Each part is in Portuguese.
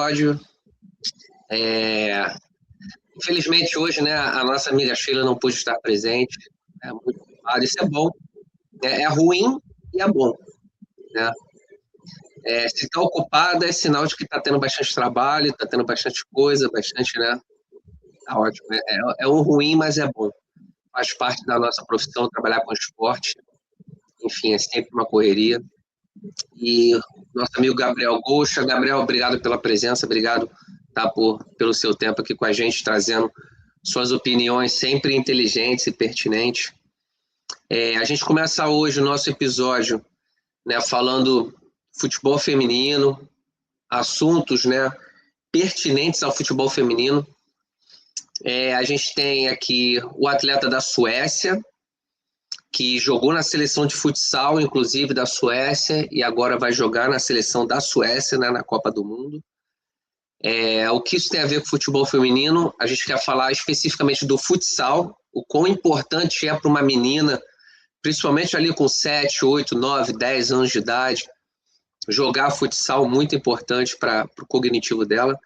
episódio. Infelizmente hoje, né, a nossa amiga Sheila não pôde estar presente. É muito ocupado. Isso é bom. É ruim e é bom, né? Se está ocupada é sinal de que está tendo bastante trabalho, está tendo bastante coisa, bastante, né? Tá ótimo. É um ruim, mas é bom. Faz parte da nossa profissão trabalhar com esporte. Enfim, é sempre uma correria. E nosso amigo Gabriel Goxa. Gabriel, obrigado pela presença, obrigado, tá, pelo seu tempo aqui com a gente, trazendo suas opiniões sempre inteligentes e pertinentes. A gente começa hoje o nosso episódio, né, falando futebol feminino, assuntos, né, pertinentes ao futebol feminino. A gente tem aqui o atleta da Suécia, que jogou na seleção de futsal, inclusive, da Suécia, e agora vai jogar na seleção da Suécia, né, na Copa do Mundo. O que isso tem a ver com o futebol feminino? A gente quer falar especificamente do futsal, o quão importante é para uma menina, principalmente ali com 7, 8, 9, 10 anos de idade, jogar futsal, muito importante para o cognitivo dela.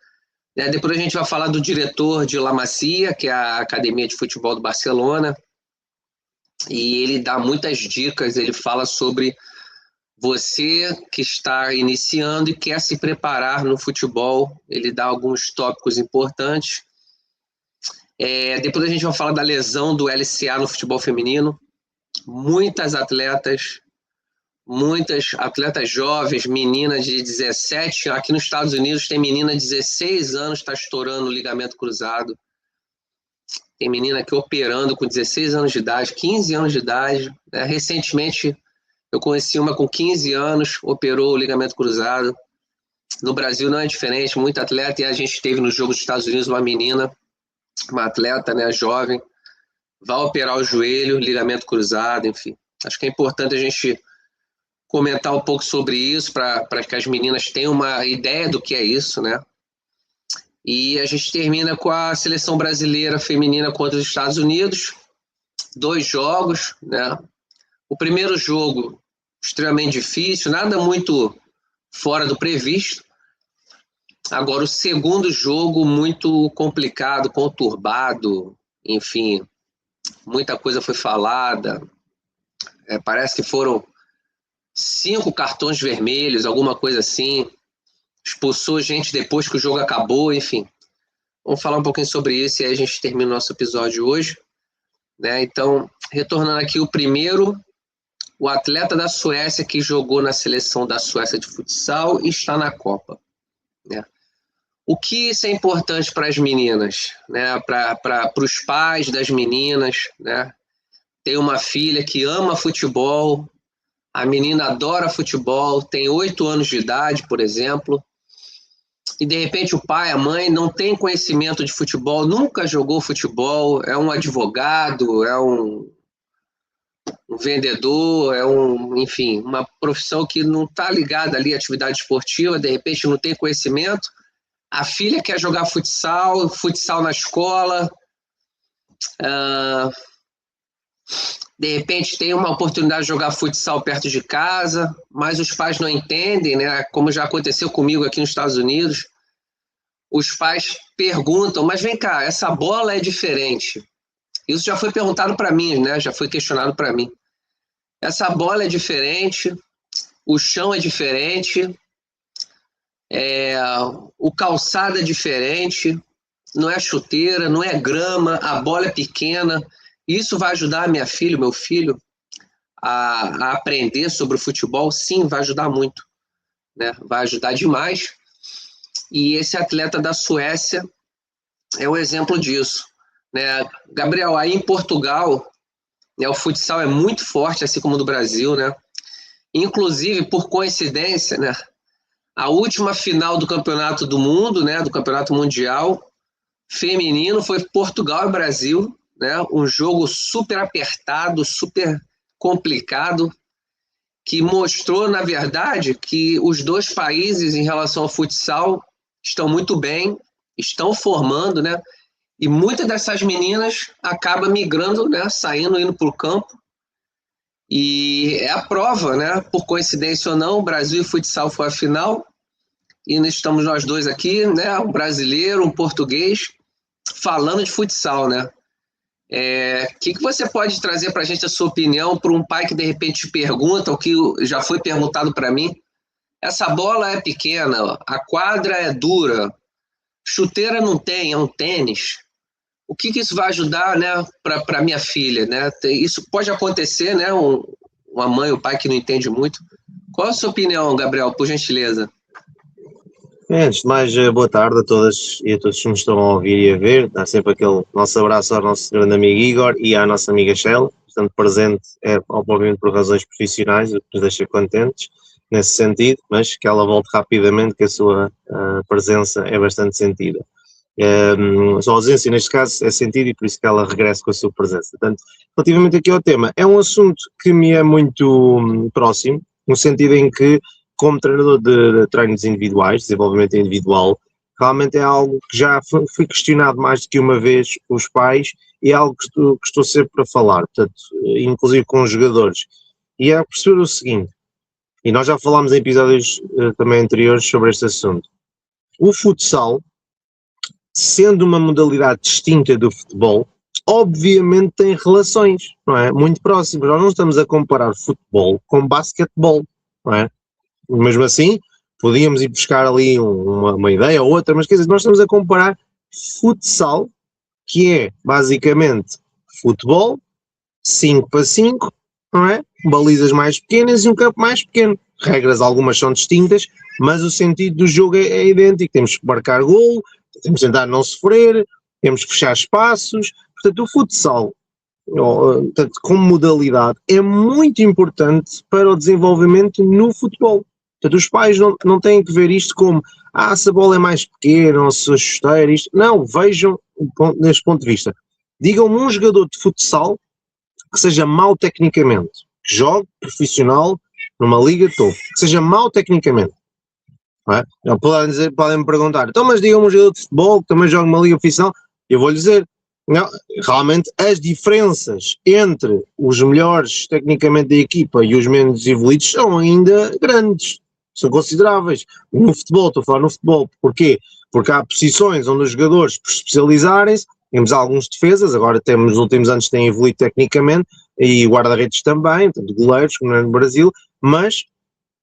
Depois a gente vai falar do diretor de La Masia, que é a academia de futebol do Barcelona, e ele dá muitas dicas, ele fala sobre você que está iniciando e quer se preparar no futebol, ele dá alguns tópicos importantes. Depois a gente vai falar da lesão do LCA no futebol feminino. Muitas atletas jovens, meninas de 17, aqui nos Estados Unidos tem menina de 16 anos, está estourando o ligamento cruzado. Tem menina aqui operando com 16 anos de idade, 15 anos de idade. Recentemente, eu conheci uma com 15 anos, operou o ligamento cruzado. No Brasil não é diferente, muito atleta, e a gente teve no jogo dos Estados Unidos uma menina, uma atleta, né, jovem, vai operar o joelho, ligamento cruzado, enfim. Acho que é importante a gente comentar um pouco sobre isso, para que as meninas tenham uma ideia do que é isso, né? E a gente termina com a seleção brasileira feminina contra os Estados Unidos. 2 jogos, né? O primeiro jogo, extremamente difícil, nada muito fora do previsto. Agora, o segundo jogo, muito complicado, conturbado, enfim, muita coisa foi falada. Parece que foram 5 cartões vermelhos, alguma coisa assim. Expulsou gente depois que o jogo acabou, enfim. Vamos falar um pouquinho sobre isso e aí a gente termina o nosso episódio hoje, né? Então, retornando aqui, o atleta da Suécia que jogou na seleção da Suécia de futsal e está na Copa, né? O que isso é importante para as meninas, né? Para os pais das meninas, né? Tem uma filha que ama futebol, a menina adora futebol, tem 8 anos de idade, por exemplo, e de repente o pai, a mãe não tem conhecimento de futebol, nunca jogou futebol, é um advogado, é um vendedor, enfim, uma profissão que não está ligada ali à atividade esportiva, de repente não tem conhecimento. A filha quer jogar futsal na escola, de repente tem uma oportunidade de jogar futsal perto de casa, mas os pais não entendem, né? Como já aconteceu comigo aqui nos Estados Unidos. Os pais perguntam, mas vem cá, essa bola é diferente. Isso já foi perguntado para mim, né? Já foi questionado para mim. Essa bola é diferente, o chão é diferente, o calçado é diferente, não é chuteira, não é grama, a bola é pequena. Isso vai ajudar a minha filha, meu filho, a aprender sobre o futebol? Sim, vai ajudar muito, né? Vai ajudar demais. E esse atleta da Suécia é um exemplo disso, né? Gabriel, aí em Portugal, né, o futsal é muito forte, assim como no Brasil, né? Inclusive, por coincidência, né, a última final do Campeonato do Mundo, né, do Campeonato Mundial feminino, foi Portugal e Brasil, né? Um jogo super apertado, super complicado, que mostrou, na verdade, que os dois países, em relação ao futsal, estão muito bem, estão formando, né? E muitas dessas meninas acabam migrando, né? Saindo, indo para o campo. E é a prova, né? Por coincidência ou não, o Brasil e futsal foi a final. e estamos nós dois aqui, né? Um brasileiro, um português, falando de futsal, né? O que você pode trazer para a gente a sua opinião para um pai que de repente te pergunta, o que já foi perguntado para mim? Essa bola é pequena, a quadra é dura, chuteira não tem, é um tênis. O que isso vai ajudar, né, para minha filha, né? Isso pode acontecer, né? Uma mãe, um pai que não entende muito. Qual a sua opinião, Gabriel, por gentileza? Antes de mais, boa tarde a todas e a todos que nos estão a ouvir e a ver. Dá sempre aquele nosso abraço ao nosso grande amigo Igor e à nossa amiga Sheila, estando presente, obviamente por razões profissionais, o que nos deixa contentes nesse sentido, mas que ela volte rapidamente, que a sua presença é bastante sentida. A sua ausência, neste caso, é sentida e por isso que ela regressa com a sua presença. Portanto, relativamente aqui ao tema, é um assunto que me é muito próximo, no sentido em que, como treinador de treinos individuais, desenvolvimento individual, realmente é algo que já foi questionado mais do que uma vez pelos pais e é algo que estou sempre a falar, portanto, inclusive com os jogadores. E é perceber o seguinte, e nós já falámos em episódios também anteriores sobre este assunto. O futsal, sendo uma modalidade distinta do futebol, obviamente tem relações, não é? Muito próximas. Nós não estamos a comparar futebol com basquetebol, não é? Mesmo assim, podíamos ir buscar ali uma ideia ou outra, mas quer dizer, nós estamos a comparar futsal, que é basicamente futebol, 5 para 5, não é? Balizas mais pequenas e um campo mais pequeno. Regras algumas são distintas, mas o sentido do jogo é idêntico. Temos que marcar golo, temos que tentar não sofrer, temos que fechar espaços. Portanto, o futsal, portanto, como modalidade, é muito importante para o desenvolvimento no futebol. Portanto, os pais não têm que ver isto como se a bola é mais pequena ou se a chuteira, isto. Não, vejam neste ponto de vista. Digam-me um jogador de futsal que seja mau tecnicamente, que jogue profissional numa liga de topo, que seja mau tecnicamente. Não é? Podem-me perguntar, então mas digam-me um jogador de futebol que também joga numa liga profissional, eu vou-lhe dizer, não, realmente as diferenças entre os melhores tecnicamente da equipa e os menos evoluídos são ainda grandes, são consideráveis. No futebol, estou a falar no futebol, porquê? Porque há posições onde os jogadores, por especializarem-se, temos alguns defesas, agora temos, nos últimos anos têm evoluído tecnicamente, e guarda-redes também, tanto goleiros como no Brasil, mas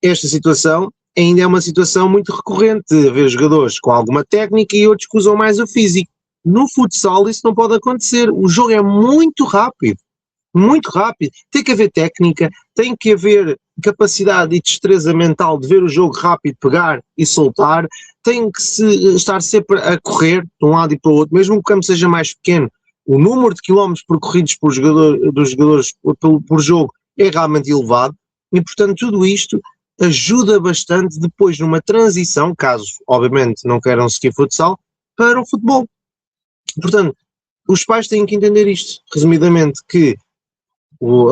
esta situação ainda é uma situação muito recorrente, de haver jogadores com alguma técnica e outros que usam mais o físico. No futsal isso não pode acontecer, o jogo é muito rápido, tem que haver técnica, tem que haver capacidade e destreza mental de ver o jogo rápido, pegar e soltar, tem que estar sempre a correr de um lado e para o outro, mesmo que o campo seja mais pequeno, o número de quilómetros percorridos dos jogadores por jogo é realmente elevado e portanto tudo isto ajuda bastante depois numa transição, caso obviamente não queiram seguir futsal, para o futebol. Portanto, os pais têm que entender isto, resumidamente, que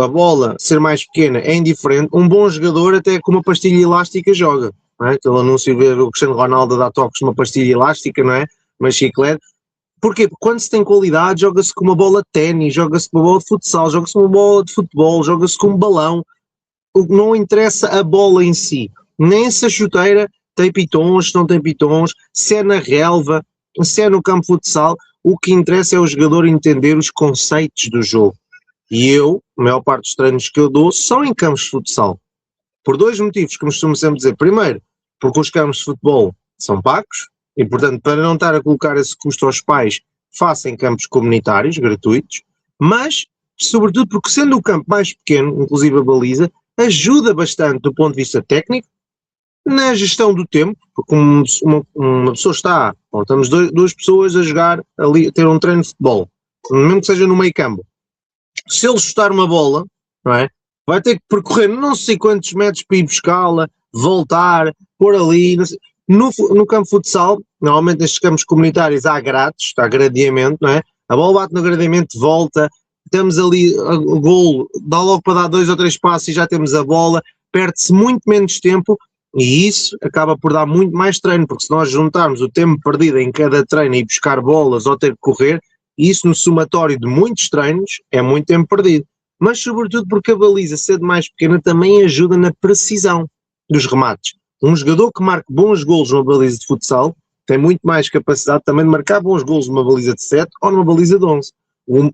a bola ser mais pequena é indiferente, um bom jogador até com uma pastilha elástica joga, não é? Aquele anúncio ver o Cristiano Ronaldo dá toques numa pastilha elástica, não é? Uma chiclete. Porquê? Porque quando se tem qualidade joga-se com uma bola de ténis, joga-se com uma bola de futsal, joga-se com uma bola de futebol, joga-se com um balão. O que não interessa a bola em si, nem se a chuteira tem pitons, se não tem pitons, se é na relva, se é no campo de futsal, o que interessa é o jogador entender os conceitos do jogo. E eu, a maior parte dos treinos que eu dou são em campos de futsal. Por dois motivos que me costumo sempre dizer. Primeiro, porque os campos de futebol são pagos e, portanto, para não estar a colocar esse custo aos pais, façam campos comunitários, gratuitos, mas, sobretudo, porque sendo o campo mais pequeno, inclusive a baliza, ajuda bastante do ponto de vista técnico, na gestão do tempo, porque uma pessoa está, estamos duas pessoas a jogar, ali, a ter um treino de futebol, mesmo que seja no meio campo. Se ele chutar uma bola, não é? Vai ter que percorrer não sei quantos metros para ir buscá-la, voltar, pôr ali. No campo de futsal, normalmente nestes campos comunitários há grades, está gradeamento, não é? A bola bate no gradeamento, volta, temos ali o golo, dá logo para dar 2 ou 3 passos e já temos a bola, perde-se muito menos tempo e isso acaba por dar muito mais treino, porque se nós juntarmos o tempo perdido em cada treino e buscar bolas ou ter que correr, isso no somatório de muitos treinos é muito tempo perdido. Mas sobretudo porque a baliza, sendo mais pequena, também ajuda na precisão dos remates. Um jogador que marque bons golos numa baliza de futsal tem muito mais capacidade também de marcar bons golos numa baliza de 7 ou numa baliza de 11.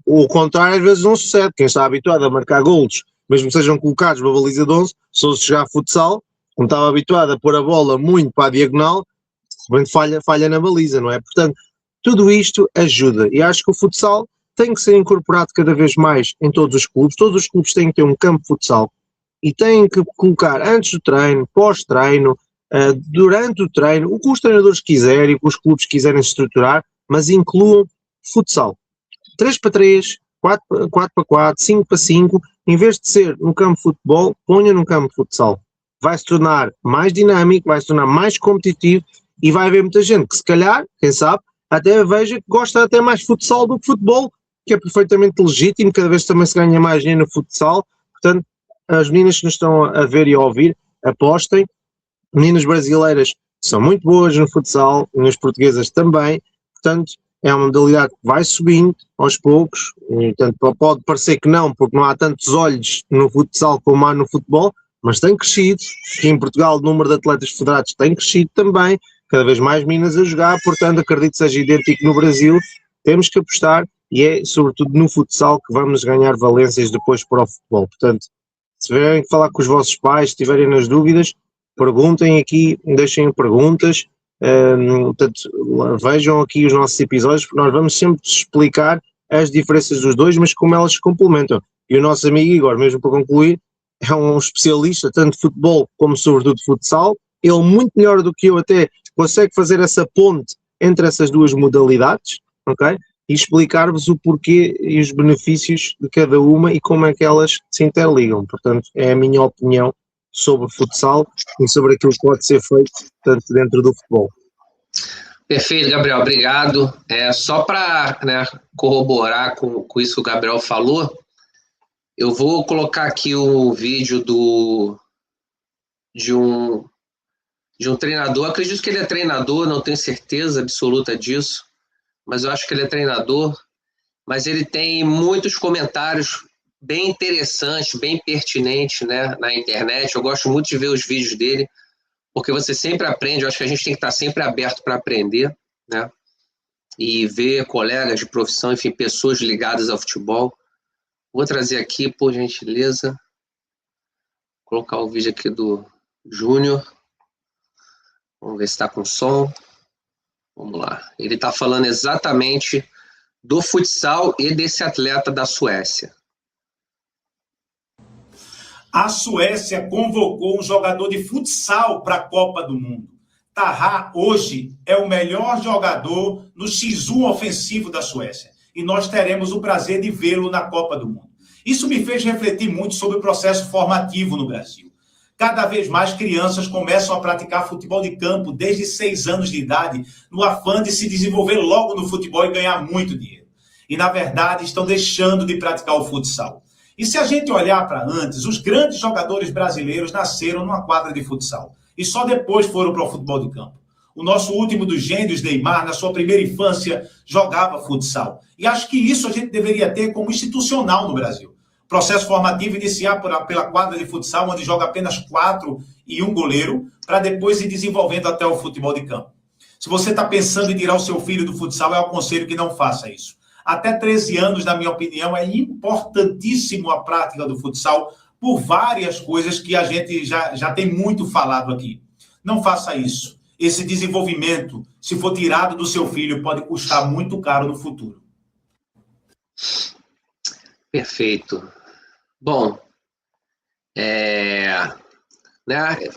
O contrário às vezes não sucede. Quem está habituado a marcar golos, mesmo que sejam colocados numa baliza de 11, se fosse jogar futsal, como estava habituado a pôr a bola muito para a diagonal, falha na baliza, não é? Portanto, tudo isto ajuda. E acho que o futsal tem que ser incorporado cada vez mais em todos os clubes. Todos os clubes têm que ter um campo de futsal e têm que colocar antes do treino, pós-treino, durante o treino, o que os treinadores quiserem, o que os clubes quiserem estruturar, mas incluam futsal. 3-3, 4-4, 5-5, em vez de ser no campo de futebol, ponha no campo de futsal. Vai se tornar mais dinâmico, vai se tornar mais competitivo e vai haver muita gente que se calhar, quem sabe, até veja que gosta até mais de futsal do que futebol, que é perfeitamente legítimo, cada vez também se ganha mais dinheiro no futsal. Portanto, as meninas que nos estão a ver e a ouvir, apostem. Meninas brasileiras são muito boas no futsal, nas portuguesas também, portanto, é uma modalidade que vai subindo aos poucos, e, portanto, pode parecer que não, porque não há tantos olhos no futsal como há no futebol, mas tem crescido. Aqui em Portugal o número de atletas federados tem crescido também, cada vez mais meninas a jogar, portanto acredito que seja idêntico no Brasil. Temos que apostar e é sobretudo no futsal que vamos ganhar valências depois para o futebol. Portanto, se tiverem que falar com os vossos pais, se tiverem nas dúvidas, perguntem aqui, deixem perguntas, portanto, vejam aqui os nossos episódios, porque nós vamos sempre explicar as diferenças dos dois, mas como elas se complementam. E o nosso amigo Igor, mesmo para concluir, é um especialista tanto de futebol como sobretudo de futsal. Ele, muito melhor do que eu até, consegue fazer essa ponte entre essas duas modalidades, ok? E explicar-vos o porquê e os benefícios de cada uma e como é que elas se interligam. Portanto, é a minha opinião sobre o futsal e sobre aquilo que pode ser feito tanto dentro do futebol. Perfeito, Gabriel, obrigado. Só para corroborar com isso que o Gabriel falou, eu vou colocar aqui o vídeo de um treinador. Acredito que ele é treinador, não tenho certeza absoluta disso, mas eu acho que ele é treinador. Mas ele tem muitos comentários bem interessantes, bem pertinentes, né, na internet. Eu gosto muito de ver os vídeos dele, porque você sempre aprende. Eu acho que a gente tem que estar sempre aberto para aprender, né, e ver colegas de profissão, enfim, pessoas ligadas ao futebol. Vou trazer aqui, por gentileza, vou colocar o vídeo aqui do Júnior. Vamos ver se está com som. Vamos lá. Ele está falando exatamente do futsal e desse atleta da Suécia. A Suécia convocou um jogador de futsal para a Copa do Mundo. Taha hoje é o melhor jogador no X1 ofensivo da Suécia. E nós teremos o prazer de vê-lo na Copa do Mundo. Isso me fez refletir muito sobre o processo formativo no Brasil. Cada vez mais crianças começam a praticar futebol de campo desde 6 anos de idade, no afã de se desenvolver logo no futebol e ganhar muito dinheiro. E, na verdade, estão deixando de praticar o futsal. E se a gente olhar para antes, os grandes jogadores brasileiros nasceram numa quadra de futsal e só depois foram para o futebol de campo. O nosso último dos gênios, Neymar, na sua primeira infância, jogava futsal. E acho que isso a gente deveria ter como institucional no Brasil. Processo formativo iniciar pela quadra de futsal, onde joga apenas 4 e um goleiro, para depois ir desenvolvendo até o futebol de campo. Se você está pensando em tirar o seu filho do futsal, eu aconselho que não faça isso. Até 13 anos, na minha opinião, é importantíssimo a prática do futsal por várias coisas que a gente já tem muito falado aqui. Não faça isso. Esse desenvolvimento, se for tirado do seu filho, pode custar muito caro no futuro. Perfeito. Bom,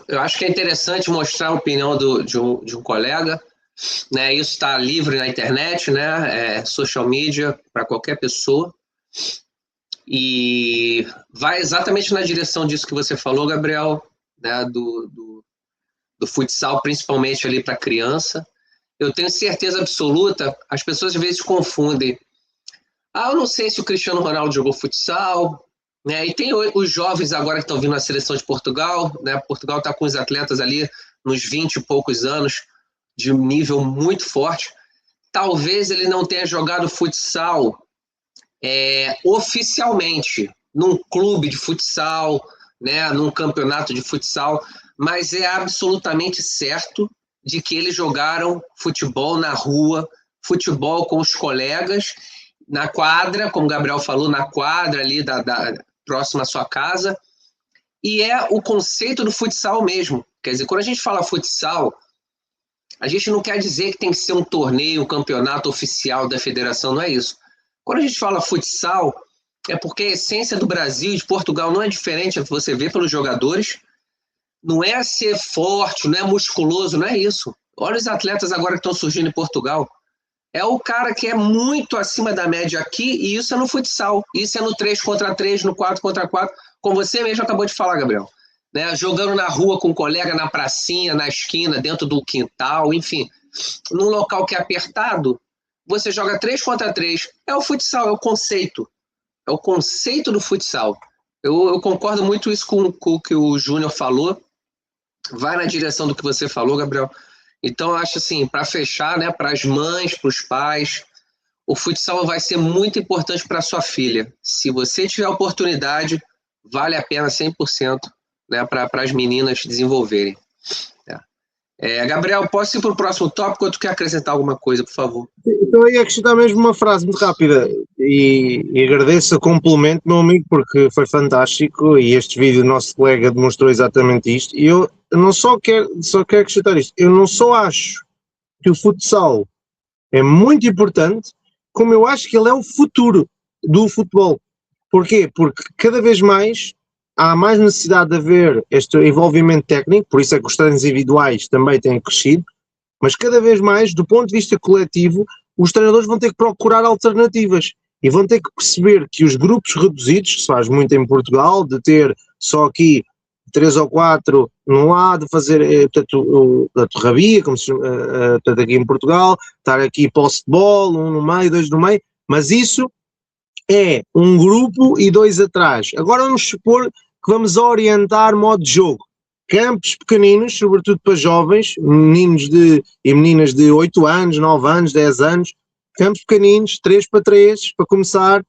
eu acho que é interessante mostrar a opinião de um colega, né? Isso está livre na internet, né? Social media para qualquer pessoa, e vai exatamente na direção disso que você falou, Gabriel, né? Do futsal, principalmente ali para criança. Eu tenho certeza absoluta, as pessoas às vezes confundem. Eu não sei se o Cristiano Ronaldo jogou futsal, né? E tem os jovens agora que estão vindo na seleção de Portugal, né? Portugal está com os atletas ali nos 20 e poucos anos, de um nível muito forte. Talvez ele não tenha jogado futsal oficialmente, num clube de futsal, né, num campeonato de futsal, mas é absolutamente certo de que eles jogaram futebol na rua, futebol com os colegas, na quadra, como o Gabriel falou, na quadra ali próxima à sua casa, e é o conceito do futsal mesmo. Quer dizer, quando a gente fala futsal, a gente não quer dizer que tem que ser um torneio, um campeonato oficial da federação, não é isso. Quando a gente fala futsal, é porque a essência do Brasil e de Portugal não é diferente, é que você vê pelos jogadores, não é ser forte, não é musculoso, não é isso. Olha os atletas agora que estão surgindo em Portugal. É o cara que é muito acima da média aqui, e isso é no futsal. Isso é no 3 contra 3, no 4 contra 4, como você mesmo acabou de falar, Gabriel. Né? Jogando na rua com um colega, na pracinha, na esquina, dentro do quintal, enfim. Num local que é apertado, você joga 3 contra 3. É o futsal, é o conceito. É o conceito do futsal. Eu concordo muito isso com o que o Júnior falou. Vai na direção do que você falou, Gabriel. Então, eu acho assim, para fechar, né, para as mães, para os pais, o futsal vai ser muito importante para a sua filha. Se você tiver a oportunidade, vale a pena 100%, né, para as meninas desenvolverem. Gabriel, posso ir para o próximo tópico ou tu quer acrescentar alguma coisa, por favor? Então eu ia acrescentar mesmo uma frase muito rápida e agradeço o complemento, meu amigo, porque foi fantástico e este vídeo do nosso colega demonstrou exatamente isto. E eu não só quero acrescentar isto, eu não só acho que o futsal é muito importante, como eu acho que ele é o futuro do futebol. Porquê? Porque cada vez mais há mais necessidade de haver este envolvimento técnico, por isso é que os treinos individuais também têm crescido, mas cada vez mais, do ponto de vista coletivo, os treinadores vão ter que procurar alternativas e vão ter que perceber que os grupos reduzidos, que se faz muito em Portugal, de ter só aqui 3 ou 4 num lado, fazer a torrabia, como se chama, portanto, aqui em Portugal, estar aqui posse de bola, 1 no meio, 2 no meio, mas isso é um grupo e 2 atrás. Agora vamos supor que vamos orientar modo de jogo. Campos pequeninos, sobretudo para jovens, meninos e meninas de 8 anos, 9 anos, 10 anos, campos pequeninos, 3 para 3, para começar,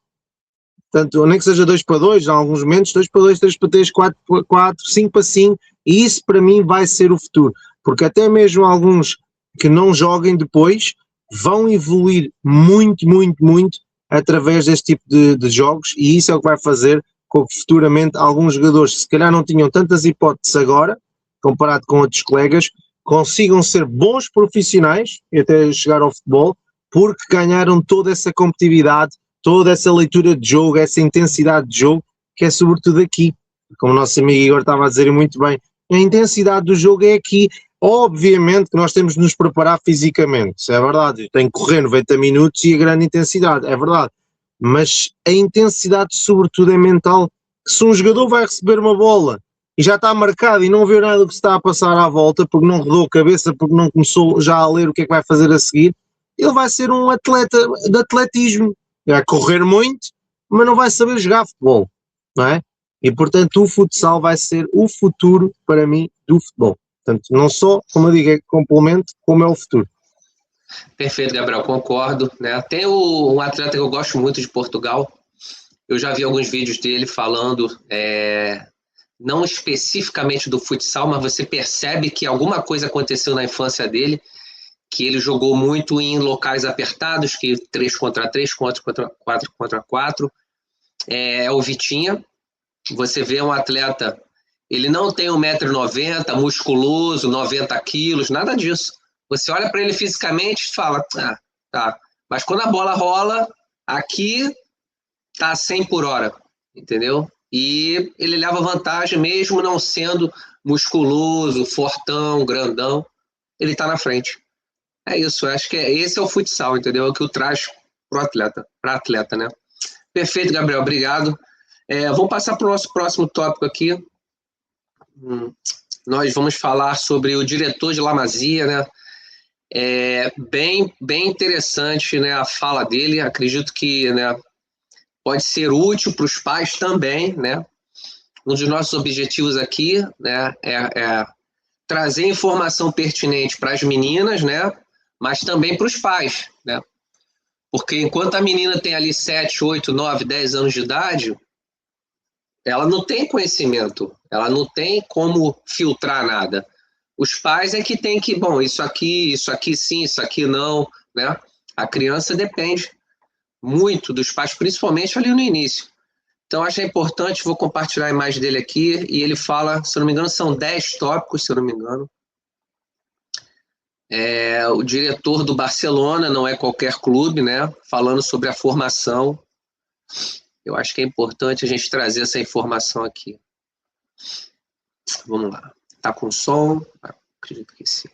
portanto, nem que seja 2 para 2, em alguns momentos, 2 para 2, 3 para 3, 4 para 4, 5 para 5, e isso para mim vai ser o futuro, porque até mesmo alguns que não joguem depois vão evoluir muito, muito, muito através deste tipo de jogos, e isso é o que vai fazer com que futuramente alguns jogadores que se calhar não tinham tantas hipóteses agora, comparado com outros colegas, consigam ser bons profissionais e até chegar ao futebol, porque ganharam toda essa competitividade, toda essa leitura de jogo, essa intensidade de jogo, que é sobretudo aqui, como o nosso amigo Igor estava a dizer muito bem, a intensidade do jogo é aqui. Obviamente que nós temos de nos preparar fisicamente, isso é verdade, tem que correr 90 minutos e a grande intensidade, é verdade, mas a intensidade sobretudo é mental, que se um jogador vai receber uma bola e já está marcado e não vê nada do que se está a passar à volta, porque não rodou a cabeça, porque não começou já a ler o que é que vai fazer a seguir, ele vai ser um atleta de atletismo, vai correr muito, mas não vai saber jogar futebol, não é? E portanto o futsal vai ser o futuro para mim do futebol. Portanto, não só, como eu digo, é complemento, como é o futuro. Perfeito, Gabriel, concordo. Né? Tem um atleta que eu gosto muito de Portugal, eu já vi alguns vídeos dele falando, não especificamente do futsal, mas você percebe que alguma coisa aconteceu na infância dele, que ele jogou muito em locais apertados, que 3 contra 3, 4 contra 4. É o Vitinha. Você vê um atleta, ele não tem 1,90 m, musculoso, 90 quilos, nada disso. Você olha para ele fisicamente e fala, tá. Mas quando a bola rola, aqui tá 100 por hora, entendeu? E ele leva vantagem mesmo não sendo musculoso, fortão, grandão, ele tá na frente. É isso, acho que esse é o futsal, entendeu? É o que o traz para atleta, né? Perfeito, Gabriel, obrigado. Vamos passar para o nosso próximo tópico aqui. Nós vamos falar sobre o diretor de La Masia, né? Bem interessante, né, a fala dele. Acredito que, né, pode ser útil para os pais também, né? Um dos nossos objetivos aqui, né, é trazer informação pertinente para as meninas, né, mas também para os pais, né? Porque enquanto a menina tem ali 7, 8, 9, 10 anos de idade, ela não tem conhecimento, Ela não tem como filtrar nada. Os pais é que tem que, bom, isso aqui sim, isso aqui não, né? A criança depende muito dos pais, principalmente ali no início. Então, acho importante, vou compartilhar a imagem dele aqui, e ele fala, se eu não me engano, são 10 tópicos, se eu não me engano. O diretor do Barcelona, não é qualquer clube, né? Falando sobre a formação. Eu acho que é importante a gente trazer essa informação aqui. Vamos lá. Tá com som? Acredito que sim.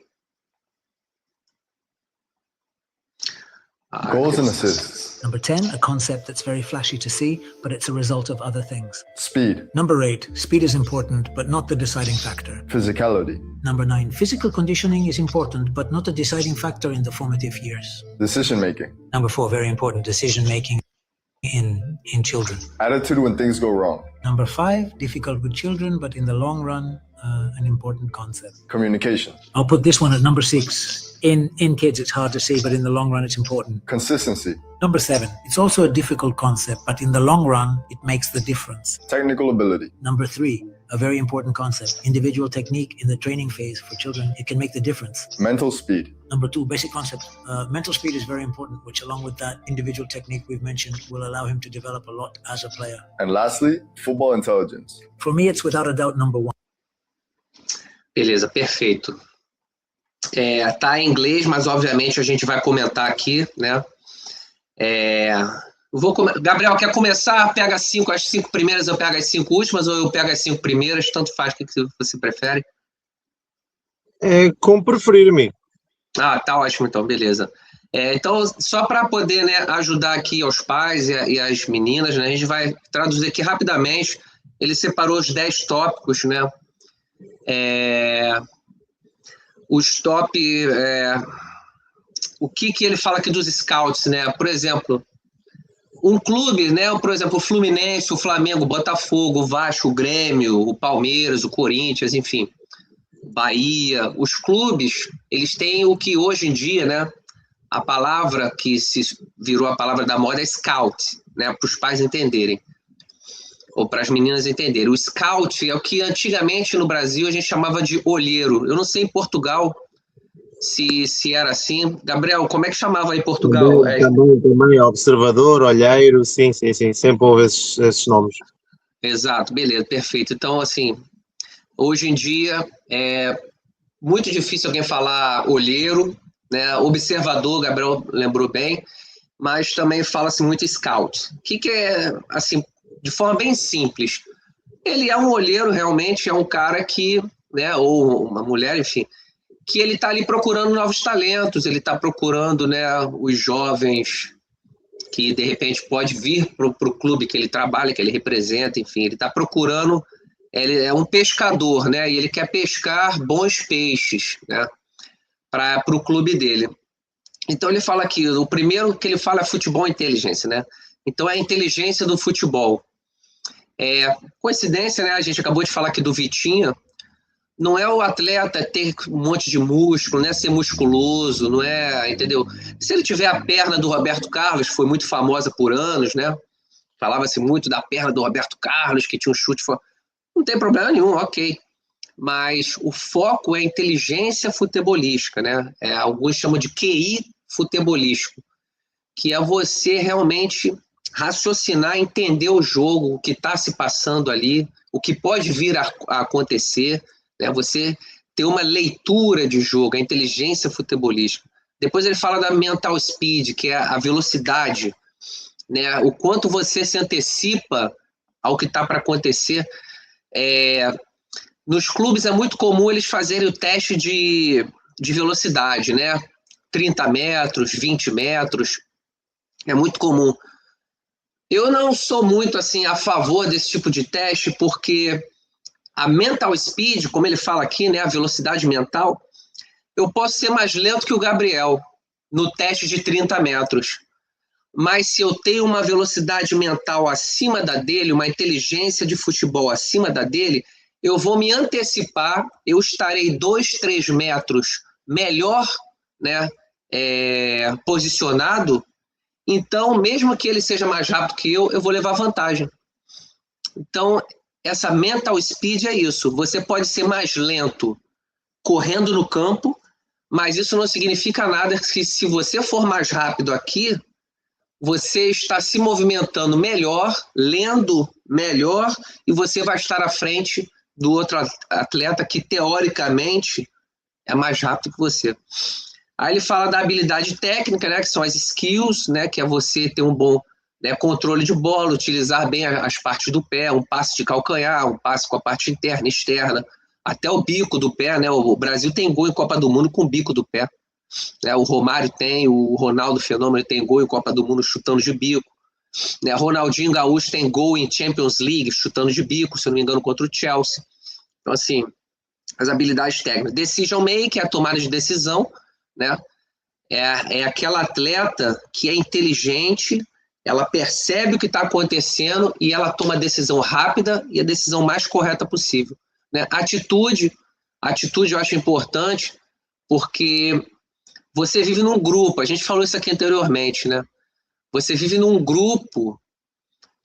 Goals and assists. Number 10, a concept that's very flashy to see, but it's a result of other things. Speed. Number 8, speed is important, but not the deciding factor. Physicality. Number 9, physical conditioning is important, but not a deciding factor in the formative years. Decision making. Number 4, very important, decision making in children. Attitude when things go wrong. Number 5, difficult with children, but in the long run, an important concept. Communication. I'll put this one at number 6. In kids, it's hard to see, but in the long run, it's important. Consistency. Number 7, it's also a difficult concept, but in the long run, it makes the difference. Technical ability. Number 3, a very important concept, individual technique in the training phase for children, it can make the difference. Mental speed. Number 2, basic concept, mental speed is very important, which along with that individual technique we've mentioned will allow him to develop a lot as a player. And lastly, football intelligence. For me, it's without a doubt number 1. Beleza, perfeito. Tá em inglês, mas obviamente a gente vai comentar aqui, né? Gabriel, quer começar? Pega as 5 primeiras, eu pego as 5 últimas, ou eu pego as 5 primeiras, tanto faz, o que você prefere? Como preferir, amigo. Tá ótimo, então, beleza. Então, só para poder, né, ajudar aqui aos pais e às meninas, né, a gente vai traduzir aqui rapidamente. Ele separou os 10 tópicos, né? Os o que ele fala aqui dos scouts, né? Por exemplo, um clube, né? Por exemplo, o Fluminense, o Flamengo, o Botafogo, o Vasco, o Grêmio, o Palmeiras, o Corinthians, enfim, Bahia. Os clubes, eles têm o que hoje em dia, né? A palavra que se virou a palavra da moda é scout, né? Para os pais entenderem. Ou para as meninas entenderem. O scout é o que antigamente no Brasil a gente chamava de olheiro. Eu não sei em Portugal se era assim. Gabriel, como é que chamava em Portugal? Também, observador, olheiro, sim, sempre houve esses nomes. Exato, beleza, perfeito. Então, assim, hoje em dia é muito difícil alguém falar olheiro, né? Observador, Gabriel lembrou bem, mas também fala-se muito scout. O que é, assim, de forma bem simples, ele é um olheiro, realmente, é um cara que, né, ou uma mulher, enfim, que ele está ali procurando novos talentos, ele está procurando, né, os jovens que, de repente, pode vir para o clube que ele trabalha, que ele representa, enfim, ele está procurando, ele é um pescador, né, e ele quer pescar bons peixes, né, para o clube dele. Então, ele fala aqui, o primeiro que ele fala é futebol e inteligência, né, então é a inteligência do futebol. Coincidência, né? A gente acabou de falar aqui do Vitinho. Não é o atleta ter um monte de músculo, não é ser musculoso, não é, entendeu? Se ele tiver a perna do Roberto Carlos, foi muito famosa por anos, né? Falava-se muito da perna do Roberto Carlos, que tinha um chute forte. Não tem problema nenhum, ok. Mas o foco é a inteligência futebolística, né? Alguns chamam de QI futebolístico, que é você realmente raciocinar, entender o jogo, o que está se passando ali, o que pode vir a acontecer, né? Você ter uma leitura de jogo, a inteligência futebolística. Depois ele fala da mental speed, que é a velocidade, né? O quanto você se antecipa ao que está para acontecer. Nos clubes é muito comum eles fazerem o teste de velocidade, né? 30 metros, 20 metros, é muito comum. Eu não sou muito assim a favor desse tipo de teste, porque a mental speed, como ele fala aqui, né, a velocidade mental, eu posso ser mais lento que o Gabriel no teste de 30 metros. Mas se eu tenho uma velocidade mental acima da dele, uma inteligência de futebol acima da dele, eu vou me antecipar, eu estarei 2, 3 metros melhor, né, posicionado. Então, mesmo que ele seja mais rápido que eu vou levar vantagem. Então, essa mental speed é isso. Você pode ser mais lento correndo no campo, mas isso não significa nada que se você for mais rápido aqui, você está se movimentando melhor, lendo melhor, e você vai estar à frente do outro atleta que, teoricamente, é mais rápido que você. Aí ele fala da habilidade técnica, né, que são as skills, né, que é você ter um bom, né, controle de bola, utilizar bem as partes do pé, um passe de calcanhar, um passe com a parte interna e externa, até o bico do pé, né? O Brasil tem gol em Copa do Mundo com o bico do pé. Né? O Romário tem, o Ronaldo Fenômeno tem gol em Copa do Mundo chutando de bico. Né? Ronaldinho Gaúcho tem gol em Champions League chutando de bico, se eu não me engano, contra o Chelsea. Então, assim, as habilidades técnicas. Decision make é a tomada de decisão, né? É aquela atleta que é inteligente, ela percebe o que está acontecendo e ela toma a decisão rápida e a decisão mais correta possível. Né? Atitude eu acho importante porque você vive num grupo, a gente falou isso aqui anteriormente, né? Você vive num grupo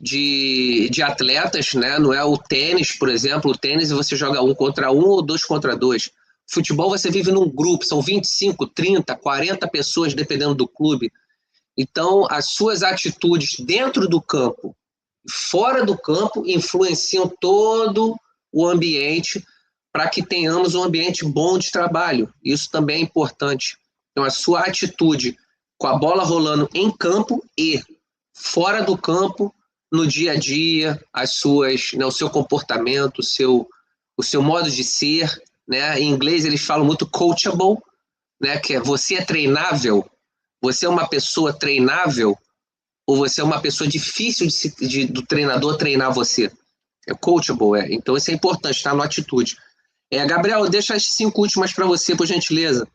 de atletas, né? Não é o tênis, por exemplo, o tênis você joga 1 contra 1 ou 2 contra 2. Futebol você vive num grupo, são 25, 30, 40 pessoas dependendo do clube. Então, as suas atitudes dentro do campo, fora do campo, influenciam todo o ambiente para que tenhamos um ambiente bom de trabalho. Isso também é importante. Então, a sua atitude com a bola rolando em campo e fora do campo, no dia a dia, o seu comportamento, o seu modo de ser. Né? Em inglês, eles falam muito coachable, né? Que é você é treinável, você é uma pessoa treinável ou você é uma pessoa difícil do treinador treinar você. É coachable, é. Então isso é importante, tá? Na atitude. Gabriel, deixa as 5 últimas para você, por gentileza.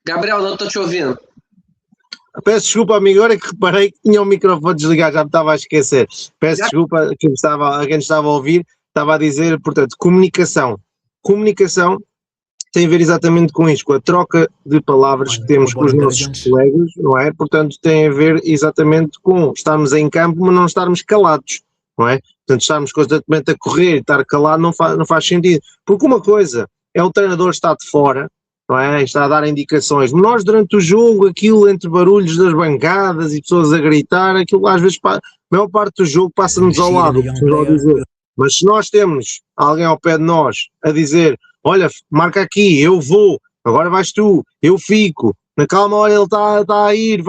Gabriel, não estou te ouvindo. Peço desculpa, amigo, agora que reparei que tinha o microfone desligado, já me estava a esquecer. Peço desculpa a quem estava a ouvir, estava a dizer, portanto, comunicação. Comunicação tem a ver exatamente com isto, com a troca de palavras que temos com os nossos colegas, não é? Portanto, tem a ver exatamente com estarmos em campo, mas não estarmos calados, não é? Portanto, estarmos constantemente a correr e estar calado não faz sentido. Porque uma coisa é o treinador estar de fora, não é? Está a dar indicações. Nós, durante o jogo, aquilo entre barulhos das bancadas e pessoas a gritar, aquilo às vezes, a maior parte do jogo passa-nos ao lado, mas se nós temos alguém ao pé de nós a dizer, olha, marca aqui, eu vou, agora vais tu, eu fico, na calma, olha, ele está a ir,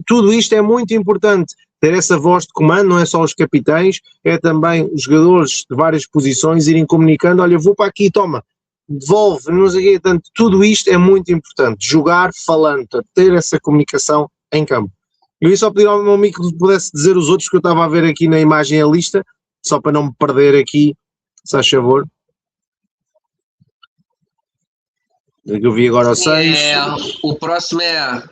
tudo isto é muito importante, ter essa voz de comando, não é só os capitães, é também os jogadores de várias posições irem comunicando, olha, eu vou para aqui, toma, devolve, não sei o quê, portanto, tudo isto é muito importante, jogar falando, ter essa comunicação em campo. Eu ia só pedir ao meu amigo que pudesse dizer os outros, que eu estava a ver aqui na imagem a lista, só para não me perder aqui, se faz favor. Eu vi agora o 6. O próximo é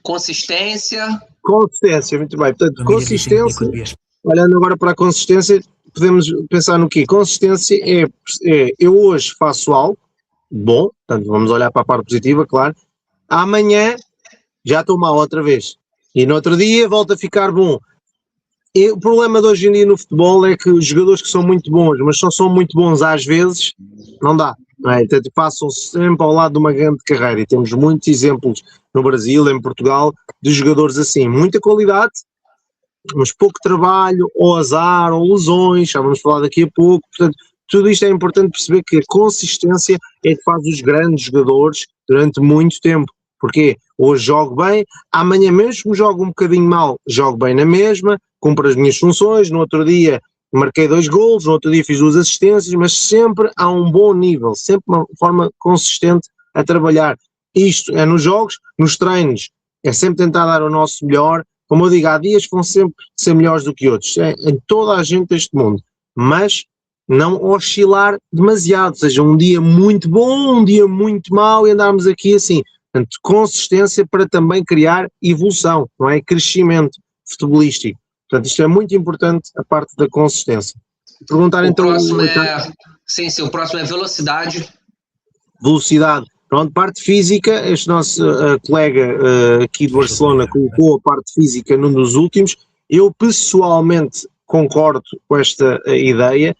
consistência. Consistência, muito bem. Portanto, consistência, olhando agora para a consistência, podemos pensar no quê? Consistência é eu hoje faço algo bom, portanto vamos olhar para a parte positiva, claro, amanhã já estou mal outra vez, e no outro dia volta a ficar bom. E o problema de hoje em dia no futebol é que os jogadores que são muito bons, mas só são muito bons às vezes, não dá, não é? Então passam sempre ao lado de uma grande carreira, e temos muitos exemplos no Brasil, em Portugal, de jogadores assim, muita qualidade, mas pouco trabalho, ou azar, ou lesões, já vamos falar daqui a pouco. Portanto, tudo isto é importante perceber que a consistência é que faz os grandes jogadores durante muito tempo. Porque hoje jogo bem, amanhã mesmo jogo um bocadinho mal, jogo bem na mesma, cumpro as minhas funções, no outro dia marquei 2 golos, no outro dia fiz 2 assistências, mas sempre a um bom nível, sempre uma forma consistente a trabalhar. Isto é nos jogos, nos treinos, é sempre tentar dar o nosso melhor. Como eu digo, há dias que vão sempre ser melhores do que outros, em toda a gente deste mundo, mas não oscilar demasiado, ou seja, um dia muito bom, um dia muito mau e andarmos aqui assim. Portanto, consistência para também criar evolução, não é? Crescimento futebolístico. Portanto, isto é muito importante, a parte da consistência. Perguntar O então... próximo é... Sim, o próximo é velocidade. Velocidade. Pronto, parte física, este nosso colega aqui de Barcelona colocou a parte física num dos últimos. Eu pessoalmente concordo com esta ideia.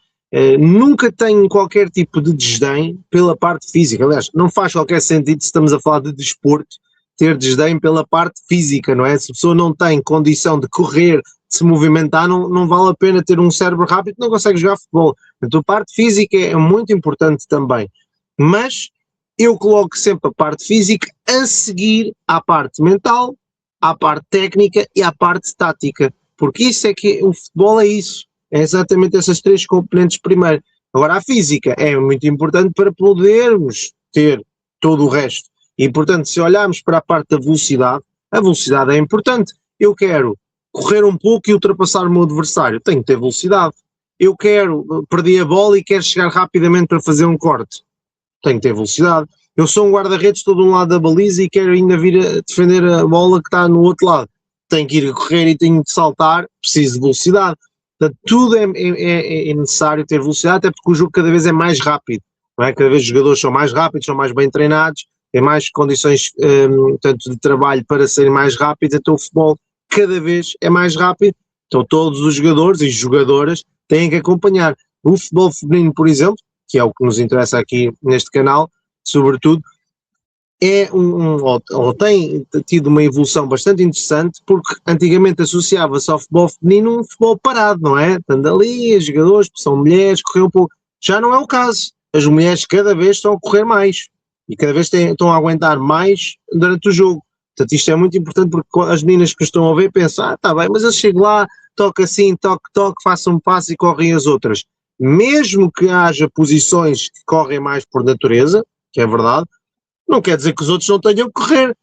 Nunca tenho qualquer tipo de desdém pela parte física. Aliás, não faz qualquer sentido, se estamos a falar de desporto, ter desdém pela parte física, não é? Se a pessoa não tem condição de correr, de se movimentar, não vale a pena ter um cérebro rápido, não consegue jogar futebol. Então a parte física é muito importante também. Mas eu coloco sempre a parte física a seguir à parte mental, à parte técnica e à parte tática. Porque isso é que o futebol é isso. É exatamente essas três componentes primeiro. Agora, a física é muito importante para podermos ter todo o resto. E, portanto, se olharmos para a parte da velocidade, a velocidade é importante. Eu quero correr um pouco e ultrapassar o meu adversário. Tenho que ter velocidade. Eu quero perder a bola e quero chegar rapidamente para fazer um corte. Tenho que ter velocidade. Eu sou um guarda-redes, estou de um lado da baliza e quero ainda vir a defender a bola que está no outro lado. Tenho que ir a correr e tenho que saltar, preciso de velocidade. Portanto, tudo é necessário ter velocidade, até porque o jogo cada vez é mais rápido. Não é? Cada vez os jogadores são mais rápidos, são mais bem treinados, têm mais condições tanto de trabalho para serem mais rápidos, então o futebol cada vez é mais rápido. Então todos os jogadores e jogadoras têm que acompanhar. O futebol feminino, por exemplo, que é o que nos interessa aqui neste canal, sobretudo, é ou tem tido uma evolução bastante interessante, porque antigamente associava-se ao futebol feminino um futebol parado, não é? Estando ali, os jogadores, são mulheres, correr um pouco. Já não é o caso. As mulheres cada vez estão a correr mais e cada vez estão a aguentar mais durante o jogo. Portanto, isto é muito importante porque as meninas que estão a ver pensam, está bem, mas eu chego lá, toco assim, toque, faço um passo e correm as outras. Mesmo que haja posições que correm mais por natureza, que é verdade, não quer dizer que os outros não tenham que correr.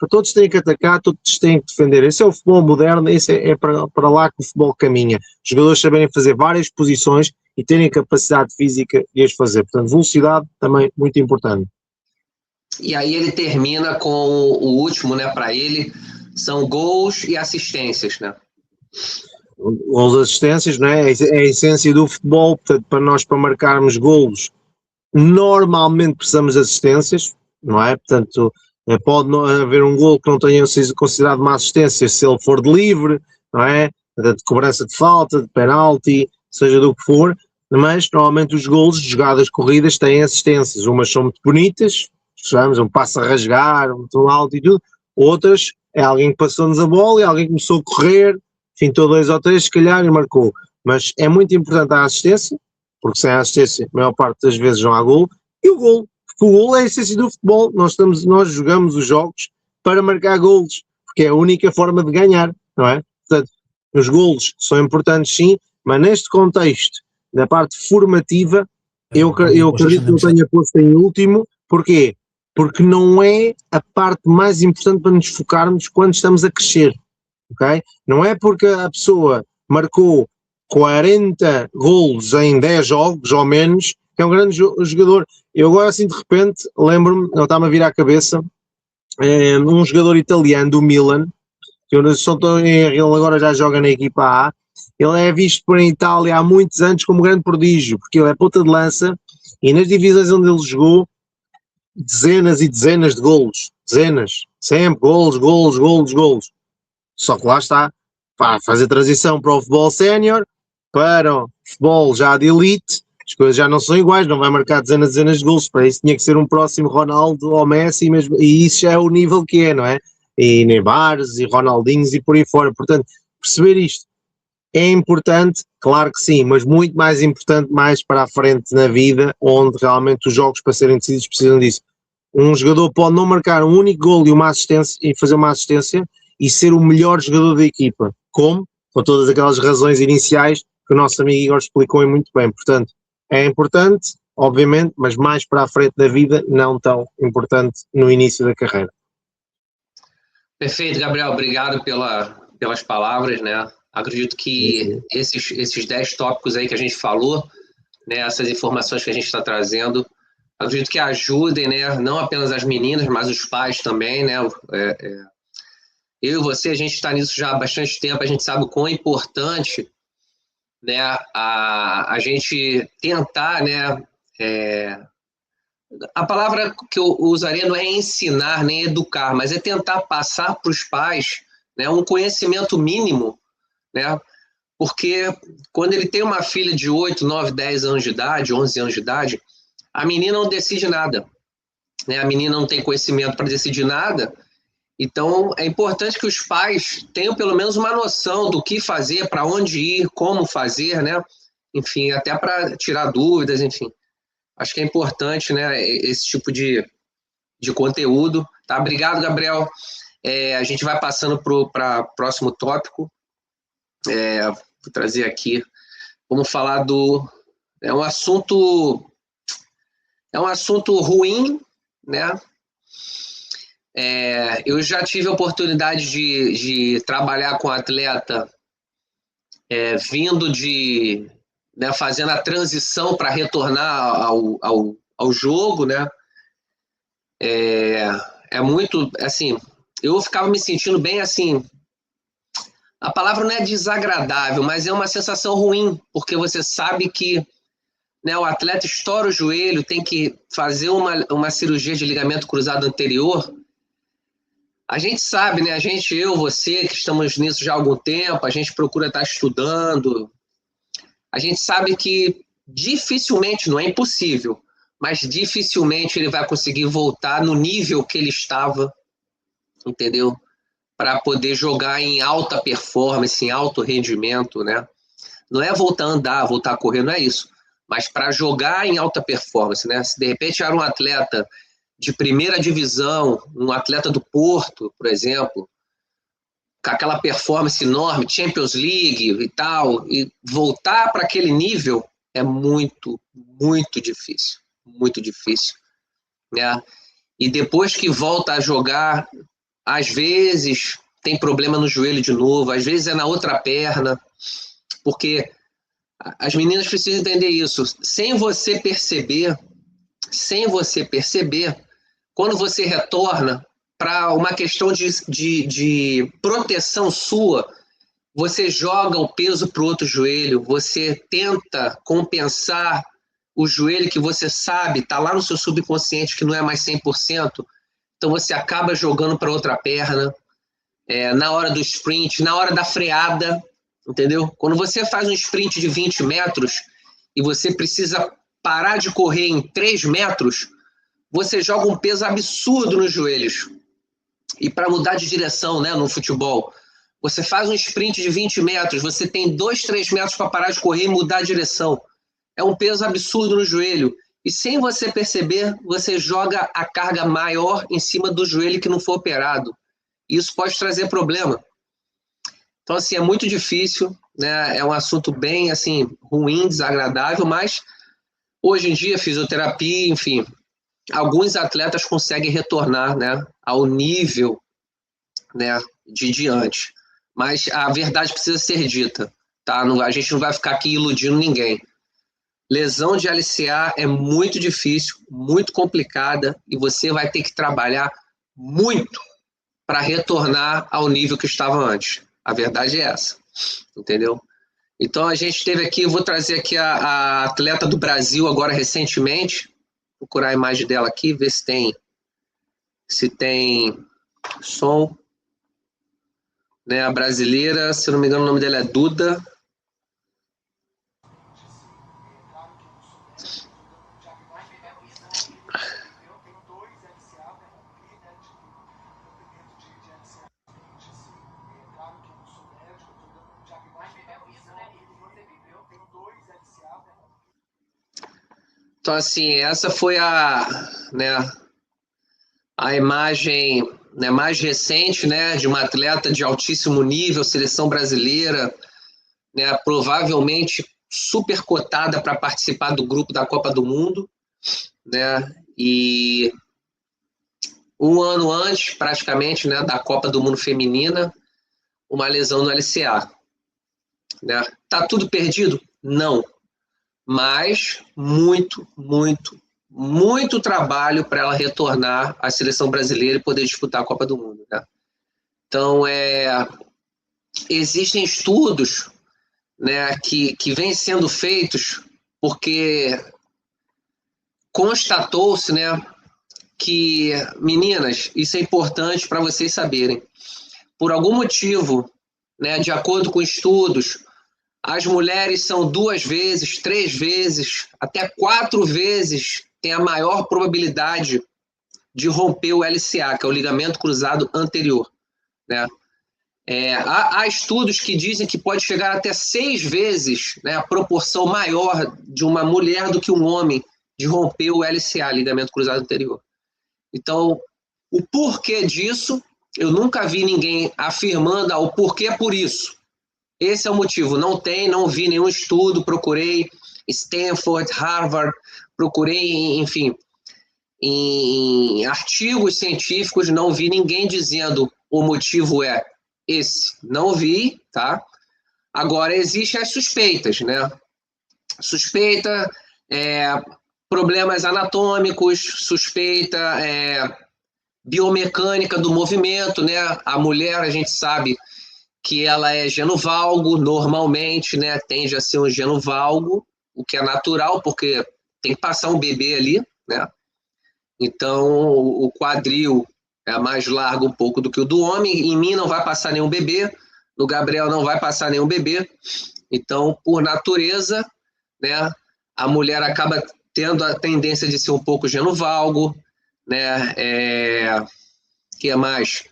Todos têm que atacar, todos têm que defender. Esse é o futebol moderno, esse é para lá que o futebol caminha. Os jogadores saberem fazer várias posições e terem capacidade física de as fazer. Portanto, velocidade também muito importante. E aí ele termina com o último, né, para ele, são gols e assistências, né? Gols e assistências, não é? É a essência do futebol. Portanto, para marcarmos golos, normalmente precisamos de assistências, não é? Portanto, pode não haver um golo que não tenha sido considerado uma assistência se ele for de livre, não é? De cobrança de falta, de penalti, seja do que for, mas normalmente os golos de jogadas corridas têm assistências. Umas são muito bonitas, chamamos um passo a rasgar, muito alto e tudo. Outras é alguém que passou-nos a bola e alguém começou a correr, fintou 2 ou 3 se calhar e marcou. Mas é muito importante a assistência, porque sem a assistência, a maior parte das vezes não há golo, e o golo, porque o golo é a essência do futebol, nós jogamos os jogos para marcar golos, porque é a única forma de ganhar, não é? Portanto, os golos são importantes sim, mas neste contexto, da parte formativa, eu acredito que eu tenha posto em último, porquê? Porque não é a parte mais importante para nos focarmos quando estamos a crescer, ok? Não é porque a pessoa marcou 40 golos em 10 jogos ou menos, que é um grande jogador. Eu agora assim de repente lembro-me, não está-me a vir à cabeça, um jogador italiano do Milan, que eu só estou em erro, ele agora já joga na equipa A, ele é visto por em Itália há muitos anos como um grande prodígio, porque ele é ponta de lança e nas divisões onde ele jogou, dezenas e dezenas de golos, sempre golos. Só que lá está, para fazer transição para o futebol sénior, para o futebol já de elite, as coisas já não são iguais, não vai marcar dezenas de golos, para isso tinha que ser um próximo Ronaldo ou Messi mesmo, e isso já é o nível que é, não é? E Neymares e Ronaldinhos e por aí fora, portanto, perceber isto é importante, claro que sim, mas muito mais importante mais para a frente na vida, onde realmente os jogos para serem decididos precisam disso. Um jogador pode não marcar um único golo e uma assistência, e fazer uma assistência, e ser o melhor jogador da equipa, como? Com todas aquelas razões iniciais que o nosso amigo Igor explicou muito bem. Portanto, é importante, obviamente, mas mais para a frente da vida, não tão importante no início da carreira. Perfeito, Gabriel, obrigado pelas palavras, né? Acredito que esses 10 tópicos aí que a gente falou né, essas informações que a gente está trazendo. Acredito que ajudem, né, não apenas as meninas, mas os pais também, né. Eu e você, a gente está nisso já há bastante tempo, a gente sabe o quão importante, né, a gente tentar, né, a palavra que eu usaria não é ensinar nem educar, mas é tentar passar para os pais, né, um conhecimento mínimo, né, porque quando ele tem uma filha de 8, 9, 10 anos de idade, 11 anos de idade, a menina não decide nada, né, a menina não tem conhecimento para decidir nada. Então, é importante que os pais tenham pelo menos uma noção do que fazer, para onde ir, como fazer, né? Enfim, até para tirar dúvidas, enfim. Acho que é importante, né, esse tipo de conteúdo. Tá? Obrigado, Gabriel. A gente vai passando para o próximo tópico. Vou trazer aqui. Vamos falar do... É um assunto ruim, né? Eu já tive a oportunidade de trabalhar com atleta vindo de... Né, fazendo a transição para retornar ao jogo, né? Muito, assim, eu ficava me sentindo bem, assim, a palavra não é desagradável, mas é uma sensação ruim, porque você sabe que, né, o atleta estoura o joelho, tem que fazer uma cirurgia de ligamento cruzado anterior. A gente sabe, né, eu, você, que estamos nisso já há algum tempo, a gente procura estar estudando, a gente sabe que dificilmente, não é impossível, mas dificilmente ele vai conseguir voltar no nível que ele estava, entendeu? Para poder jogar em alta performance, em alto rendimento, né? Não é voltar a andar, voltar a correr, não é isso. Mas para jogar em alta performance, né? Se de repente era um atleta de primeira divisão, um atleta do Porto, por exemplo, com aquela performance enorme, Champions League e tal, e voltar para aquele nível é muito, muito difícil. Muito difícil. Né? E depois que volta a jogar, às vezes tem problema no joelho de novo, às vezes é na outra perna, porque as meninas precisam entender isso. Sem você perceber, quando você retorna, para uma questão de proteção sua, você joga o peso para o outro joelho, você tenta compensar o joelho que você sabe, está lá no seu subconsciente que não é mais 100%, então você acaba jogando para outra perna, na hora do sprint, na hora da freada, entendeu? Quando você faz um sprint de 20 metros e você precisa parar de correr em 3 metros, você joga um peso absurdo nos joelhos. E para mudar de direção, né, no futebol, você faz um sprint de 20 metros, você tem 2, 3 metros para parar de correr e mudar a direção. É um peso absurdo no joelho. E sem você perceber, você joga a carga maior em cima do joelho que não foi operado. Isso pode trazer problema. Então, assim, é muito difícil, né? É um assunto bem, assim, ruim, desagradável, mas hoje em dia, fisioterapia, enfim, alguns atletas conseguem retornar, né, ao nível, né, de antes. Mas a verdade precisa ser dita, tá? A gente não vai ficar aqui iludindo ninguém. Lesão de LCA é muito difícil, muito complicada, e você vai ter que trabalhar muito para retornar ao nível que estava antes. A verdade é essa, entendeu? Então a gente teve aqui, eu vou trazer aqui a atleta do Brasil agora recentemente, vou procurar a imagem dela aqui, ver se tem som, né? A brasileira, se eu não me engano o nome dela é Duda. Então, assim, essa foi né, a imagem, né, mais recente, né, de uma atleta de altíssimo nível, seleção brasileira, né, provavelmente super cotada para participar do grupo da Copa do Mundo, né, e um ano antes, praticamente, né, da Copa do Mundo feminina, uma lesão no LCA. Né? Tá tudo perdido? Não. mas muito, muito, muito trabalho para ela retornar à seleção brasileira e poder disputar a Copa do Mundo, né? Então, existem estudos, né, que vêm sendo feitos porque constatou-se, né, que, meninas, isso é importante para vocês saberem, por algum motivo, né, de acordo com estudos, as mulheres são 2 vezes, 3 vezes, até 4 vezes tem a maior probabilidade de romper o LCA, que é o ligamento cruzado anterior, né? Há estudos que dizem que pode chegar até 6 vezes, né, a proporção maior de uma mulher do que um homem de romper o LCA, ligamento cruzado anterior. Então, o porquê disso, eu nunca vi ninguém afirmando o porquê é por isso. Esse é o motivo. Não vi nenhum estudo, procurei Stanford, Harvard, procurei, enfim, em artigos científicos, não vi ninguém dizendo o motivo é esse. Não vi, tá? Agora, existem as suspeitas, né? Suspeita, problemas anatômicos, suspeita, biomecânica do movimento, né? A mulher, a gente sabe que ela é genovalgo, normalmente, né? Tende a ser um genovalgo, o que é natural, porque tem que passar um bebê ali, né? Então, o quadril é mais largo um pouco do que o do homem. Em mim não vai passar nenhum bebê, no Gabriel não vai passar nenhum bebê. Então, por natureza, né, a mulher acaba tendo a tendência de ser um pouco genovalgo, né? Que mais?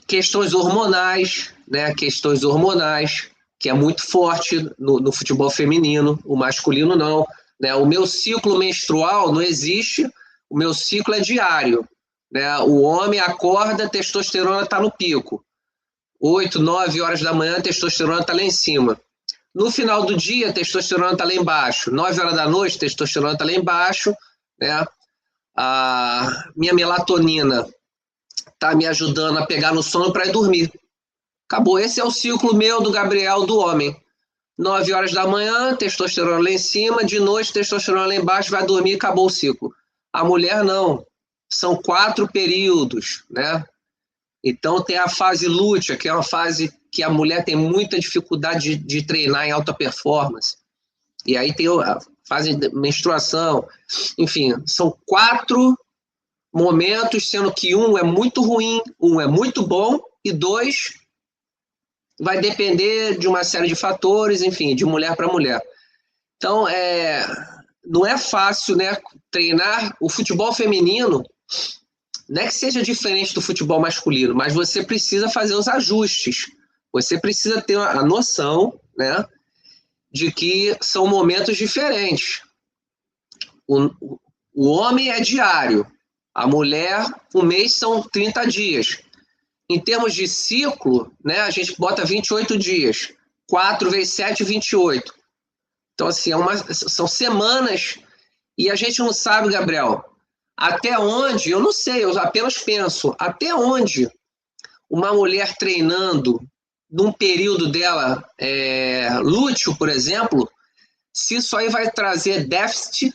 Questões hormonais, né? Questões hormonais, que é muito forte no futebol feminino, o masculino não, né? O meu ciclo menstrual não existe, o meu ciclo é diário, né? O homem acorda, a testosterona está no pico. 8, 9 horas da manhã, a testosterona está lá em cima. No final do dia, a testosterona está lá embaixo. 9 horas da noite, a testosterona está lá embaixo, né? A minha melatonina está me ajudando a pegar no sono para ir dormir. Acabou. Esse é o ciclo meu, do Gabriel, do homem. 9 horas da manhã, testosterona lá em cima, de noite, testosterona lá embaixo, vai dormir, acabou o ciclo. A mulher não. São 4 períodos, né? Então tem a fase lútea, que é uma fase que a mulher tem muita dificuldade de treinar em alta performance. E aí tem a fase de menstruação. Enfim, são 4 momentos, sendo que um é muito ruim, um é muito bom, e 2 vai depender de uma série de fatores, enfim, de mulher para mulher. Então, não é fácil, né, treinar o futebol feminino. Não é que seja diferente do futebol masculino, mas você precisa fazer os ajustes. Você precisa ter a noção, né, de que são momentos diferentes. O homem é diário, a mulher, um mês são 30 dias. Em termos de ciclo, né, a gente bota 28 dias. 4 vezes 7, 28. Então, assim, são semanas e a gente não sabe, Gabriel, até onde, eu não sei, eu apenas penso, até onde uma mulher treinando num período dela lúteo, por exemplo, se isso aí vai trazer déficit,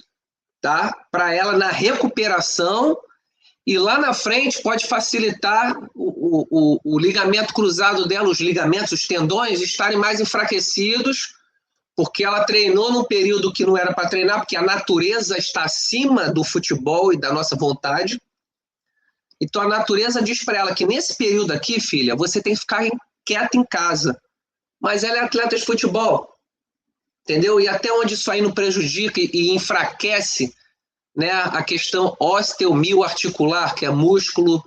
tá, para ela na recuperação, e lá na frente pode facilitar o ligamento cruzado dela, os ligamentos, os tendões estarem mais enfraquecidos, porque ela treinou num período que não era para treinar, porque a natureza está acima do futebol e da nossa vontade. Então a natureza diz para ela que nesse período aqui, filha, você tem que ficar quieta em casa. Mas ela é atleta de futebol, entendeu? E até onde isso aí não prejudica e enfraquece, né, a questão osteomioarticular, que é músculo,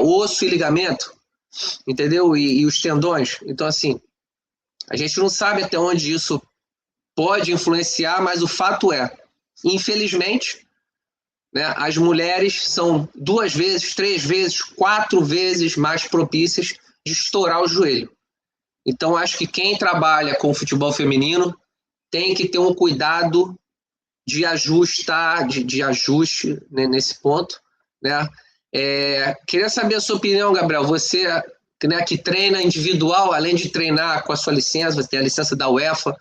osso e ligamento, entendeu? E os tendões. Então, assim, a gente não sabe até onde isso pode influenciar, mas o fato é, infelizmente, né, as mulheres são 2 vezes, 3 vezes, 4 vezes mais propícias de estourar o joelho. Então, acho que quem trabalha com futebol feminino tem que ter um cuidado de ajustar, de ajuste, né, nesse ponto, né? Queria saber a sua opinião, Gabriel. Você, né, que treina individual, além de treinar com a sua licença, você tem a licença da UEFA,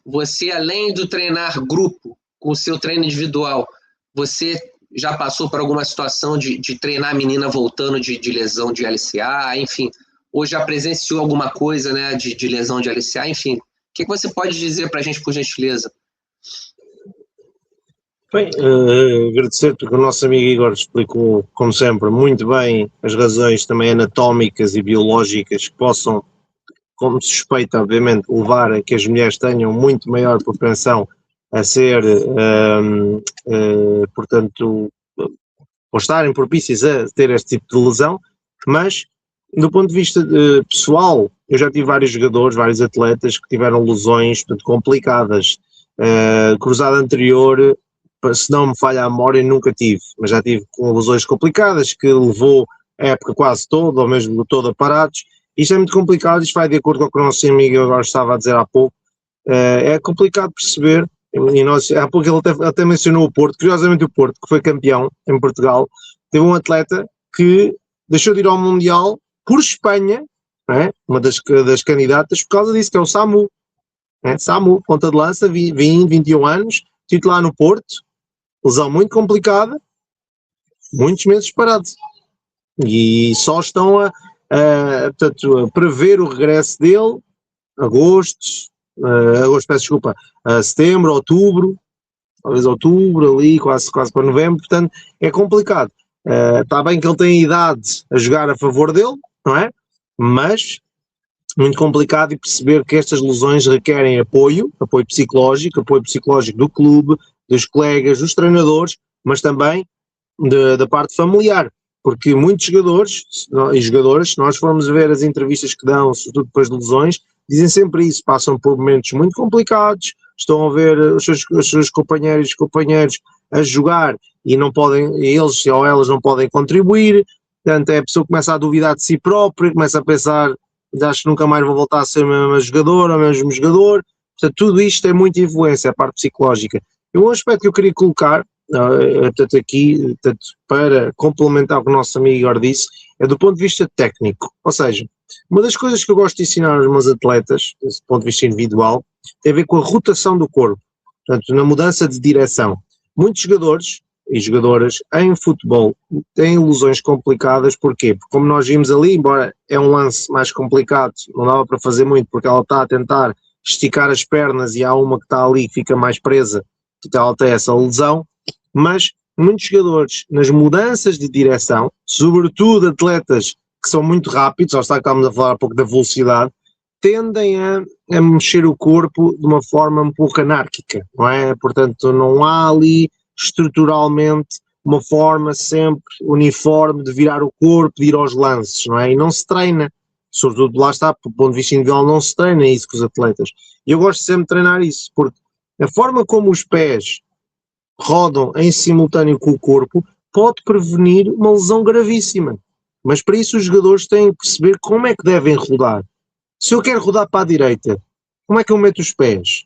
você, além do treinar grupo, com o seu treino individual, você já passou por alguma situação de treinar a menina voltando de lesão de LCA, enfim, ou já presenciou alguma coisa, né, de lesão de LCA, enfim. O que você pode dizer para a gente, por gentileza? Bem, agradecer porque o nosso amigo Igor explicou, como sempre, muito bem as razões também anatómicas e biológicas que possam, como suspeita, obviamente, levar a que as mulheres tenham muito maior propensão a ser, portanto, ou estarem propícias a ter este tipo de lesão, mas do ponto de vista pessoal, eu já tive vários jogadores, vários atletas que tiveram lesões, portanto, complicadas. Cruzado anterior, se não me falha a memória, nunca tive, mas já tive com lesões complicadas que levou a época quase toda, ou mesmo toda parados. Isto é muito complicado, isto vai de acordo com o que o nosso amigo agora estava a dizer há pouco. É complicado perceber, e nós, há pouco ele até mencionou o Porto, curiosamente o Porto, que foi campeão em Portugal, teve um atleta que deixou de ir ao Mundial por Espanha, não é? Uma das candidatas, por causa disso, que é o Samu. Samu, ponta de lança, 21 anos, titular no Porto, lesão muito complicada, muitos meses parados. E só estão portanto, a prever o regresso dele, setembro, outubro, talvez outubro, ali, quase para novembro, portanto, é complicado. Está bem que ele tem a idade a jogar a favor dele, não é? Mas muito complicado e perceber que estas lesões requerem apoio psicológico do clube, dos colegas, dos treinadores, mas também da parte familiar, porque muitos jogadores e jogadoras, se nós formos ver as entrevistas que dão, sobretudo depois de lesões, dizem sempre isso, passam por momentos muito complicados, estão a ver os seus companheiros a jogar e não podem, eles ou elas não podem contribuir, portanto a pessoa começa a duvidar de si própria, começa a pensar, acho que nunca mais vou voltar a ser a mesma jogadora, o mesmo jogador, portanto tudo isto tem muita influência, a parte psicológica. E um aspecto que eu queria colocar, para complementar o que o nosso amigo Igor disse, é do ponto de vista técnico, ou seja, uma das coisas que eu gosto de ensinar aos meus atletas, desse ponto de vista individual, tem a ver com a rotação do corpo, portanto na mudança de direção. Muitos jogadores e jogadoras em futebol têm lesões complicadas, porquê? Porque como nós vimos ali, embora é um lance mais complicado, não dava para fazer muito porque ela está a tentar esticar as pernas e há uma que está ali que fica mais presa, que ela tem essa lesão, mas muitos jogadores nas mudanças de direção, sobretudo atletas que são muito rápidos, ou está que estávamos a falar um pouco da velocidade, tendem a mexer o corpo de uma forma um pouco anárquica, não é? Portanto, não há ali estruturalmente uma forma sempre uniforme de virar o corpo, de ir aos lances, não é? E não se treina, sobretudo lá está, do ponto de vista individual não se treina isso com os atletas. E eu gosto sempre de treinar isso, porque a forma como os pés rodam em simultâneo com o corpo pode prevenir uma lesão gravíssima. Mas para isso os jogadores têm que perceber como é que devem rodar. Se eu quero rodar para a direita, como é que eu meto os pés?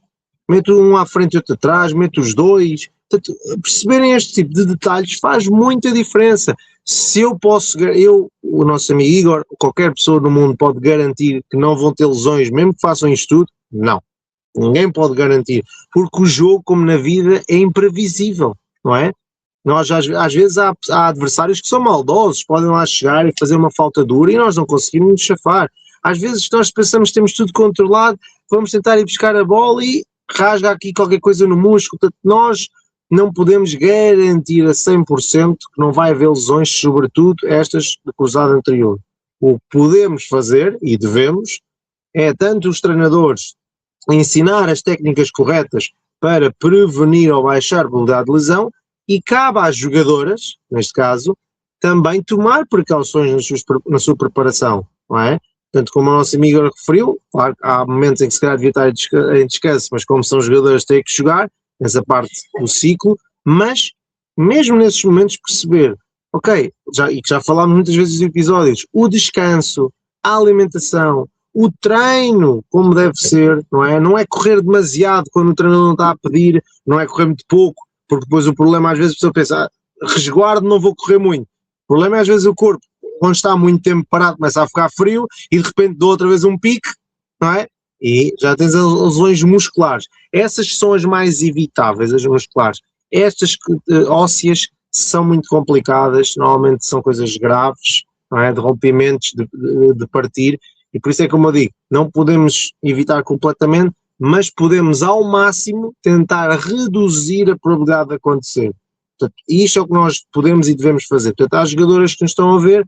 Meto um à frente e outro atrás, meto os dois. Portanto, perceberem este tipo de detalhes faz muita diferença. Se eu posso, o nosso amigo Igor, qualquer pessoa no mundo pode garantir que não vão ter lesões, mesmo que façam isto tudo? Não. Ninguém pode garantir. Porque o jogo, como na vida, é imprevisível, não é? Nós, às vezes, há adversários que são maldosos, podem lá chegar e fazer uma falta dura e nós não conseguimos nos chafar. Às vezes nós pensamos que temos tudo controlado, vamos tentar ir buscar a bola e rasga aqui qualquer coisa no músculo. Portanto, nós não podemos garantir a 100% que não vai haver lesões, sobretudo estas de cruzado anterior. O que podemos fazer, e devemos, é tanto os treinadores ensinar as técnicas corretas para prevenir ou baixar a probabilidade de lesão, e cabe às jogadoras, neste caso, também tomar precauções na sua preparação, não é? Portanto, como o nosso amigo referiu, claro, há momentos em que se calhar devia estar em descanso, mas como são jogadores têm que jogar, nessa parte do ciclo, mas mesmo nesses momentos perceber, ok, já falámos muitas vezes nos episódios, o descanso, a alimentação, o treino como deve ser, não é? Não é correr demasiado quando o treinador não está a pedir, não é correr muito pouco, porque depois o problema às vezes a pessoa pensa, resguardo, não vou correr muito. O problema é às vezes o corpo, quando está muito tempo parado, começa a ficar frio e de repente dou outra vez um pique, não é? E já tens as lesões musculares. Essas são as mais evitáveis, as musculares. Estas ósseas são muito complicadas, normalmente são coisas graves, não é? De rompimentos, de partir, e por isso é como eu digo, não podemos evitar completamente, mas podemos ao máximo tentar reduzir a probabilidade de acontecer. Portanto, isto é o que nós podemos e devemos fazer. Portanto, às jogadoras que nos estão a ver,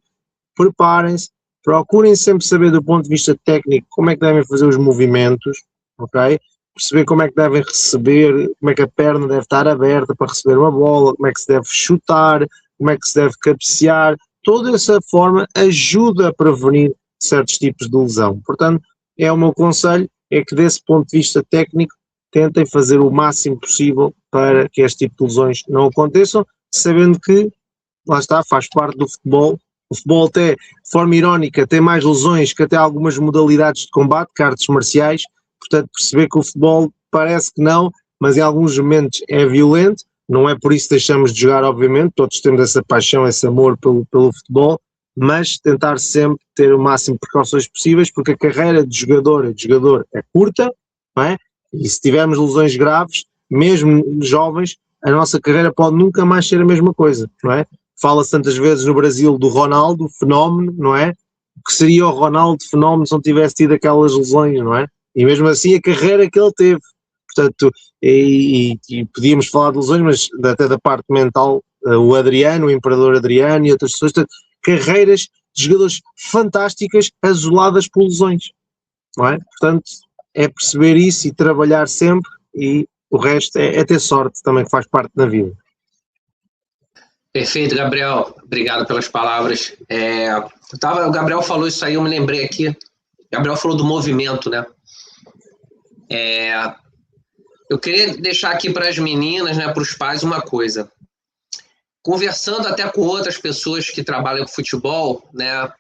preparem-se, procurem sempre saber do ponto de vista técnico como é que devem fazer os movimentos, ok? Perceber como é que devem receber, como é que a perna deve estar aberta para receber uma bola, como é que se deve chutar, como é que se deve cabecear. Toda essa forma ajuda a prevenir certos tipos de lesão. Portanto, é o meu conselho, é que desse ponto de vista técnico tentem fazer o máximo possível para que este tipo de lesões não aconteçam, sabendo que, lá está, faz parte do futebol. O futebol até, de forma irónica, tem mais lesões que até algumas modalidades de combate, que artes marciais. Portanto, perceber que o futebol parece que não, mas em alguns momentos é violento. Não é por isso que deixamos de jogar, obviamente, todos temos essa paixão, esse amor pelo futebol, mas tentar sempre ter o máximo de precauções possíveis, porque a carreira de jogador é curta, não é? E se tivermos lesões graves, mesmo jovens, a nossa carreira pode nunca mais ser a mesma coisa, não é? Fala-se tantas vezes no Brasil do Ronaldo, fenómeno, não é? O que seria o Ronaldo fenómeno se não tivesse tido aquelas lesões, não é? E mesmo assim a carreira que ele teve. Portanto, e podíamos falar de lesões, mas até da parte mental, o Adriano, o Imperador Adriano e outras pessoas, portanto, carreiras de jogadores fantásticas azuladas por lesões, não é? Portanto, é perceber isso e trabalhar sempre, e o resto é ter sorte também, que faz parte da vida. Perfeito, Gabriel. Obrigado pelas palavras. O Gabriel falou isso aí, eu me lembrei aqui. O Gabriel falou do movimento, né? Eu queria deixar aqui para as meninas, né, para os pais, uma coisa. Conversando até com outras pessoas que trabalham com futebol, né,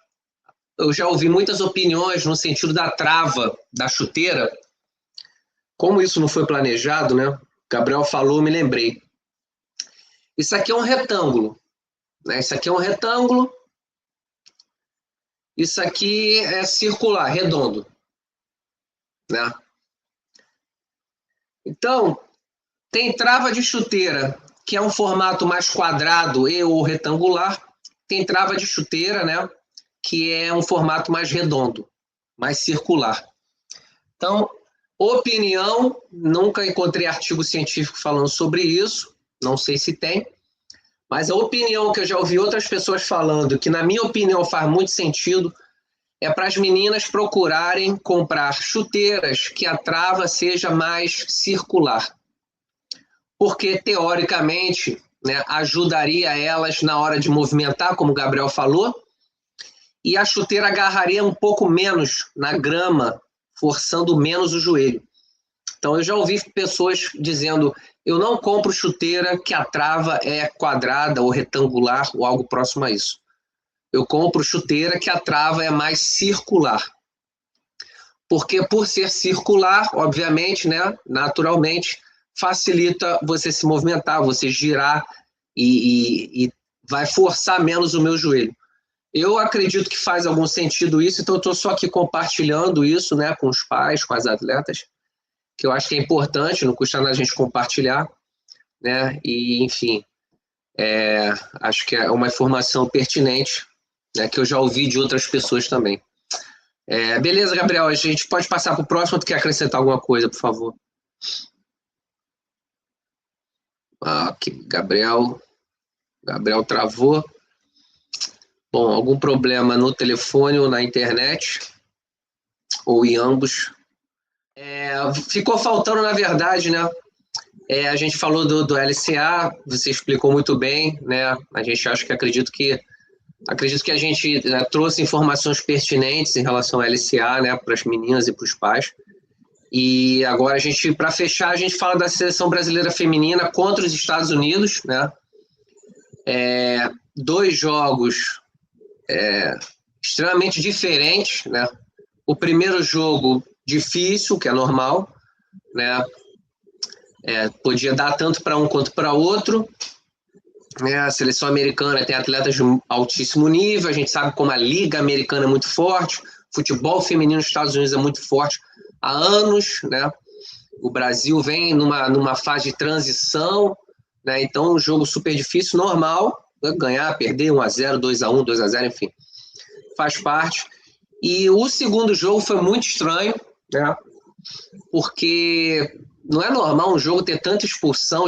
eu já ouvi muitas opiniões no sentido da trava da chuteira. Como isso não foi planejado, né? Gabriel falou, me lembrei. Isso aqui é um retângulo, né? Isso aqui é um retângulo. Isso aqui é circular, redondo, né? Então, tem trava de chuteira, que é um formato mais quadrado e ou retangular. Tem trava de chuteira, né, que é um formato mais redondo, mais circular. Então, opinião, nunca encontrei artigo científico falando sobre isso, não sei se tem, mas a opinião que eu já ouvi outras pessoas falando, que na minha opinião faz muito sentido, é para as meninas procurarem comprar chuteiras que a trava seja mais circular. Porque, teoricamente, né, ajudaria elas na hora de movimentar, como o Gabriel falou, e a chuteira agarraria um pouco menos na grama, forçando menos o joelho. Então, eu já ouvi pessoas dizendo, eu não compro chuteira que a trava é quadrada ou retangular ou algo próximo a isso. Eu compro chuteira que a trava é mais circular. Porque por ser circular, obviamente, né, naturalmente, facilita você se movimentar, você girar e vai forçar menos o meu joelho. Eu acredito que faz algum sentido isso, então eu estou só aqui compartilhando isso, né, com os pais, com as atletas, que eu acho que é importante, não custa nada a gente compartilhar, né, e enfim, acho que é uma informação pertinente, né, que eu já ouvi de outras pessoas também. Beleza, Gabriel, a gente pode passar para o próximo, tu quer acrescentar alguma coisa, por favor? Aqui, Gabriel travou. Bom, algum problema no telefone ou na internet, ou em ambos. Ficou faltando, na verdade, né? A gente falou do LCA, você explicou muito bem, né? A gente acredito que a gente, né, trouxe informações pertinentes em relação ao LCA, né, para as meninas e para os pais. E agora para fechar, a gente fala da seleção brasileira feminina contra os Estados Unidos, né? 2 jogos extremamente diferentes, né? O primeiro jogo difícil, que é normal, né? Podia dar tanto para um quanto para outro. A seleção americana tem atletas de altíssimo nível, a gente sabe como a liga americana é muito forte, futebol feminino nos Estados Unidos é muito forte, há anos, né? O Brasil vem numa fase de transição, né? Então, um jogo super difícil, normal, ganhar, perder 1-0, 2-1, 2-0, enfim, faz parte. E o segundo jogo foi muito estranho, né? Porque não é normal um jogo ter tanta expulsão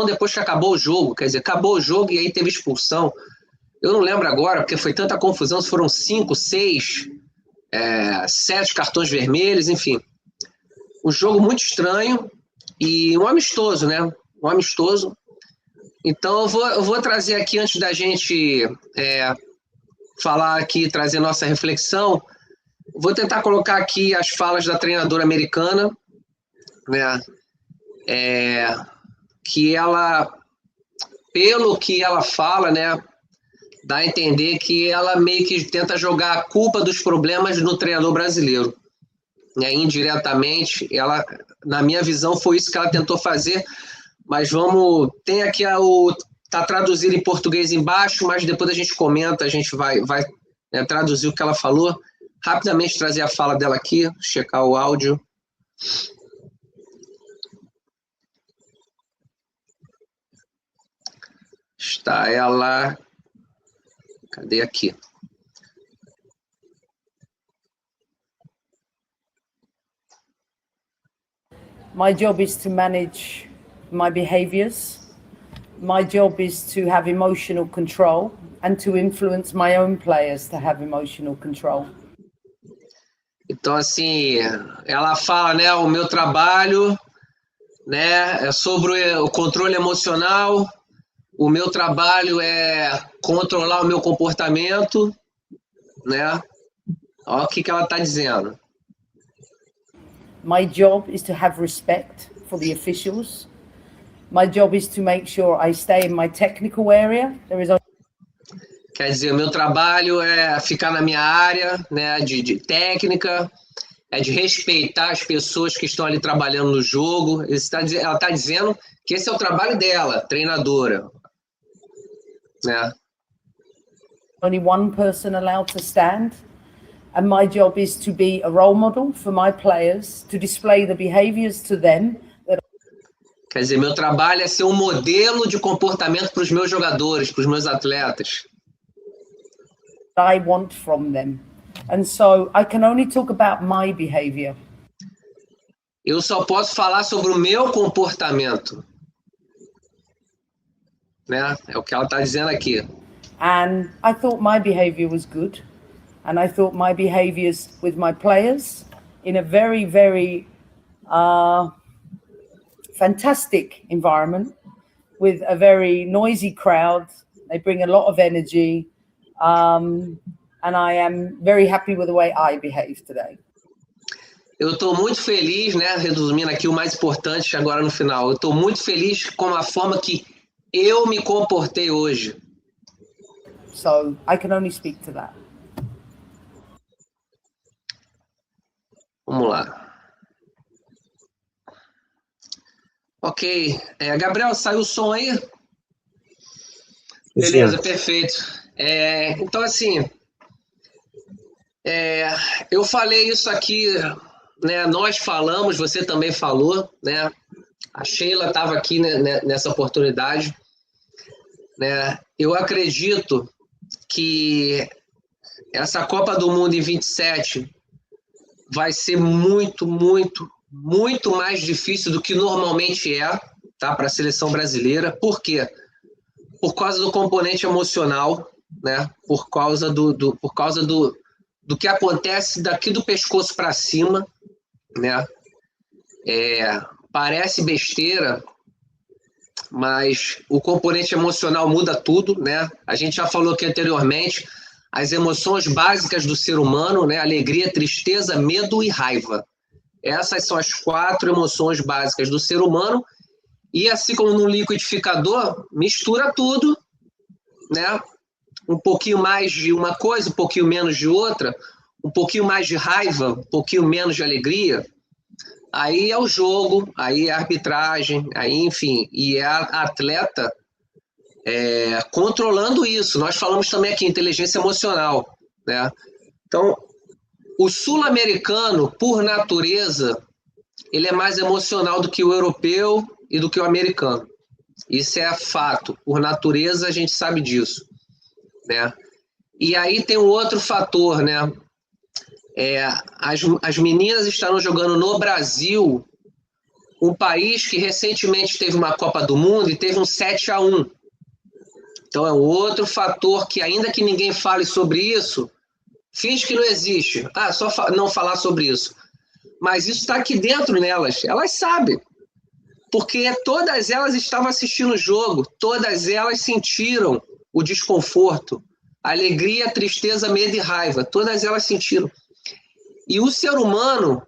depois que acabou o jogo, quer dizer, acabou o jogo e aí teve expulsão. Eu não lembro agora, porque foi tanta confusão, se foram 5, 6, 7 cartões vermelhos, enfim. Um jogo muito estranho e um amistoso, né? Um amistoso. Então eu vou trazer aqui, antes da gente falar aqui, trazer nossa reflexão, vou tentar colocar aqui as falas da treinadora americana, né? Que ela, pelo que ela fala, né? Dá a entender que ela meio que tenta jogar a culpa dos problemas no treinador brasileiro. Né? Indiretamente, ela, na minha visão, foi isso que ela tentou fazer. Mas tem aqui tá traduzido em português embaixo, mas depois a gente comenta, a gente vai né, traduzir o que ela falou. Rapidamente trazer a fala dela aqui, checar o áudio. Está ela... Cadê aqui? My job is to manage my behaviors. My job is to have emotional control and to influence my own players to have emotional control. Então, assim, ela fala, né, o meu trabalho, né, é sobre o controle emocional, o meu trabalho é controlar o meu comportamento, né? Olha o que ela está dizendo. My job is to have respect for the officials. My job is to make sure I stay in my technical area. Quer dizer, o meu trabalho é ficar na minha área, né, de técnica, é de respeitar as pessoas que estão ali trabalhando no jogo. Ela está dizendo que esse é o trabalho dela, treinadora. Né? Only one person allowed to stand. And my job is to be a role model for my players, to display the behaviors to them. Quer dizer, meu trabalho é ser um modelo de comportamento para os meus jogadores, para os meus atletas. I want from them. And so I can only talk about my behavior. Eu só posso falar sobre o meu comportamento. Né? É o que ela está dizendo aqui. And I thought my behavior was good. And I thought my behaviors with my players in a very, very fantastic environment with a very noisy crowd. They bring a lot of energy. And I am very happy with the way I behave today. Eu estou muito feliz, né? Resumindo aqui o mais importante agora no final. Eu estou muito feliz com a forma que eu me comportei hoje. So I can only speak to that. Vamos lá. Ok. Gabriel, saiu o som aí? Beleza, perfeito. Então, assim, eu falei isso aqui, né? Nós falamos, você também falou, né? A Sheila estava aqui, né, nessa oportunidade. Né? Eu acredito que essa Copa do Mundo em 27 vai ser muito, muito, muito mais difícil do que normalmente tá, para a seleção brasileira. Por quê? Por causa do componente emocional, né? Por causa do que acontece daqui do pescoço para cima, né? Parece besteira, mas o componente emocional muda tudo, né? A gente já falou aqui anteriormente, as emoções básicas do ser humano, né? Alegria, tristeza, medo e raiva. Essas são as 4 emoções básicas do ser humano. E assim como no liquidificador, mistura tudo, né? Um pouquinho mais de uma coisa, um pouquinho menos de outra, um pouquinho mais de raiva, um pouquinho menos de alegria. Aí é o jogo, aí é a arbitragem, aí, enfim, e é a atleta controlando isso. Nós falamos também aqui inteligência emocional, né? Então, o sul-americano, por natureza, ele é mais emocional do que o europeu e do que o americano. Isso é fato. Por natureza, a gente sabe disso, né? E aí tem um outro fator, né? As meninas estarão jogando no Brasil, um país que recentemente teve uma Copa do Mundo e teve um 7-1. Então é um outro fator que, ainda que ninguém fale sobre isso, finge que não existe. Só não falar sobre isso. Mas isso está aqui dentro nelas. Elas sabem. Porque todas elas estavam assistindo o jogo. Todas elas sentiram o desconforto, alegria, tristeza, medo e raiva. Todas elas sentiram. E o ser humano,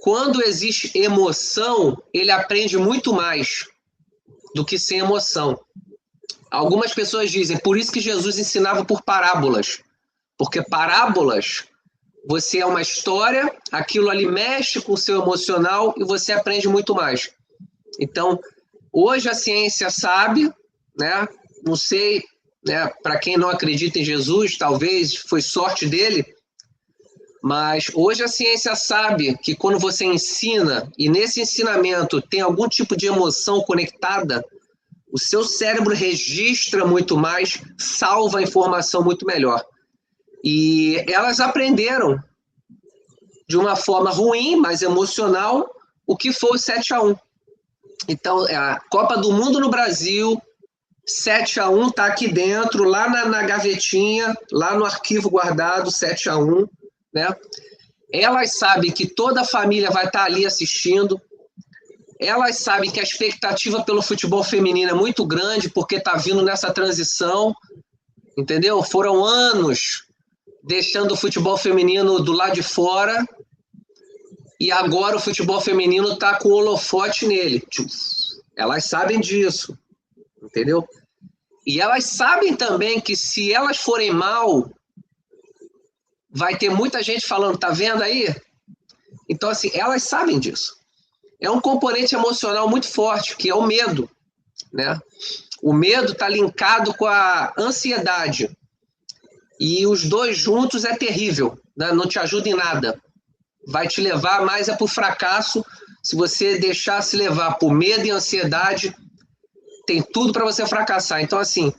quando existe emoção, ele aprende muito mais do que sem emoção. Algumas pessoas dizem, por isso que Jesus ensinava por parábolas. Porque parábolas, você é uma história, aquilo ali mexe com o seu emocional e você aprende muito mais. Então, hoje a ciência sabe, né? Não sei, né? Para quem não acredita em Jesus, talvez foi sorte dele, mas hoje a ciência sabe que quando você ensina e nesse ensinamento tem algum tipo de emoção conectada, o seu cérebro registra muito mais, salva a informação muito melhor. E elas aprenderam de uma forma ruim, mas emocional, o que foi o 7-1. Então, a Copa do Mundo no Brasil, 7-1, está aqui dentro, lá na gavetinha, lá no arquivo guardado, 7-1, né? Elas sabem que toda a família vai estar ali assistindo. Elas sabem que a expectativa pelo futebol feminino é muito grande, porque está vindo nessa transição, entendeu? Foram anos deixando o futebol feminino do lado de fora, e agora o futebol feminino está com o holofote nele. Elas sabem disso, entendeu? E elas sabem também que se elas forem mal, vai ter muita gente falando, tá vendo aí? Então, assim, elas sabem disso. É um componente emocional muito forte, que é o medo, né? O medo está linkado com a ansiedade. E os dois juntos é terrível, né? Não te ajuda em nada. Vai te levar mais para o fracasso. Se você deixar se levar por medo e ansiedade, tem tudo para você fracassar. Então, assim,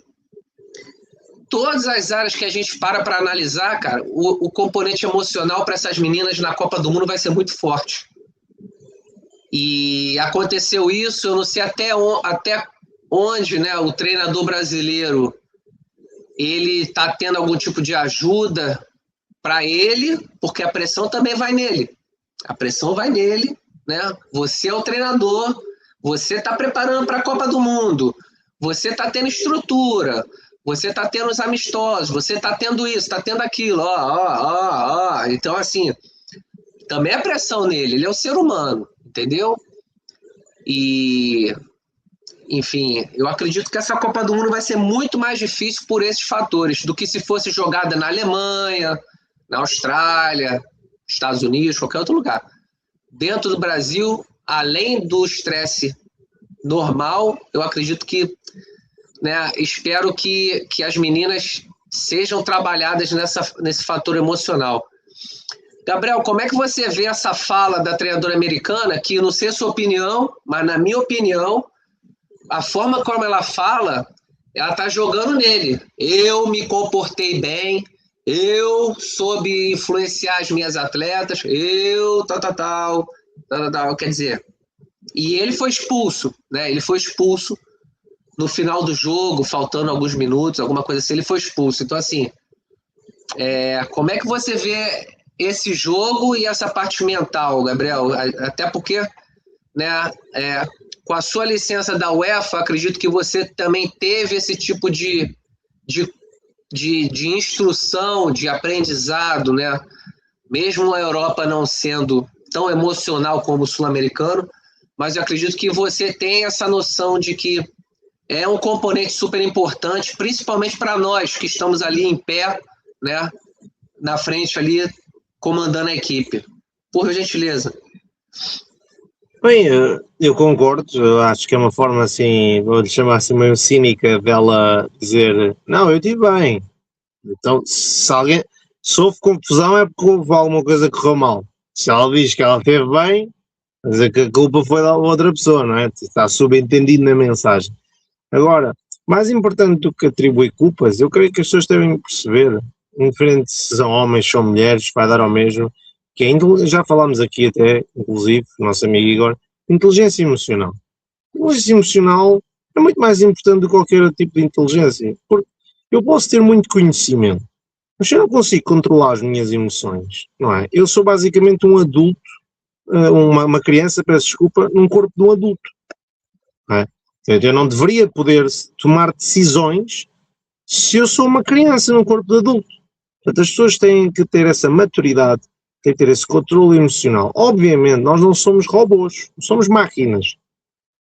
todas as áreas que a gente para analisar, cara, o componente emocional para essas meninas na Copa do Mundo vai ser muito forte. E aconteceu isso, eu não sei até onde, né, o treinador brasileiro ele está tendo algum tipo de ajuda para ele, porque a pressão também vai nele. A pressão vai nele, né? Você é o treinador, você está preparando para a Copa do Mundo, você está tendo estrutura, você está tendo os amistosos, você está tendo isso, está tendo aquilo, Então, assim, também é pressão nele, ele é um ser humano, entendeu? E, enfim, eu acredito que essa Copa do Mundo vai ser muito mais difícil por esses fatores do que se fosse jogada na Alemanha, na Austrália, Estados Unidos, qualquer outro lugar. Dentro do Brasil, além do estresse normal, eu acredito que, né, espero que as meninas sejam trabalhadas nesse fator emocional. Gabriel, como é que você vê essa fala da treinadora americana, que não sei a sua opinião, mas na minha opinião, a forma como ela fala, ela está jogando nele. Eu me comportei bem, eu soube influenciar as minhas atletas, eu tal. Quer dizer, e ele foi expulso, né? Ele foi expulso no final do jogo, faltando alguns minutos, alguma coisa assim, ele foi expulso. Então, assim, como é que você vê esse jogo e essa parte mental, Gabriel? Até porque, né, com a sua licença da UEFA, acredito que você também teve esse tipo de instrução, de aprendizado, né? Mesmo a Europa não sendo tão emocional como o sul-americano, mas eu acredito que você tem essa noção de que é um componente super importante, principalmente para nós que estamos ali em pé, né? Na frente ali, comandando a equipe. Por gentileza. Bem, eu concordo, eu acho que é uma forma assim, vou-lhe chamar assim meio cínica dela dizer, não, eu estive bem. Então, se alguém, sofre confusão é porque houve alguma coisa que correu mal. Se ela diz que ela esteve bem, quer dizer que a culpa foi da outra pessoa, não é? Está subentendido na mensagem. Agora, mais importante do que atribuir culpas, eu creio que as pessoas devem perceber, indiferente se são homens, são mulheres, vai dar ao mesmo, que já falámos aqui até, inclusive, o nosso amigo Igor, inteligência emocional. Inteligência emocional é muito mais importante do que qualquer outro tipo de inteligência, porque eu posso ter muito conhecimento, mas se eu não consigo controlar as minhas emoções, não é? Eu sou basicamente um adulto, uma criança, peço desculpa, num corpo de um adulto, não é? Eu não deveria poder tomar decisões se eu sou uma criança num corpo de adulto. Portanto, as pessoas têm que ter essa maturidade, têm que ter esse controle emocional. Obviamente, nós não somos robôs, somos máquinas.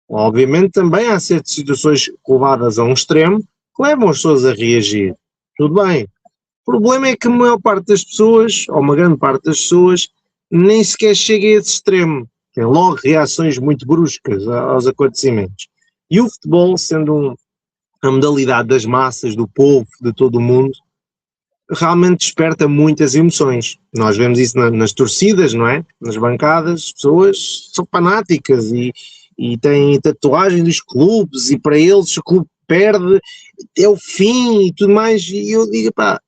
Obviamente, também há certas situações levadas a um extremo que levam as pessoas a reagir. Tudo bem. O problema é que a maior parte das pessoas, ou uma grande parte das pessoas, nem sequer chega a esse extremo. Tem logo reações muito bruscas aos acontecimentos. E o futebol, sendo a modalidade das massas, do povo, de todo o mundo, realmente desperta muitas emoções. Nós vemos isso nas torcidas, não é? Nas bancadas, as pessoas são fanáticas e têm tatuagem dos clubes, e para eles o clube perde, é o fim e tudo mais. E eu digo, pá,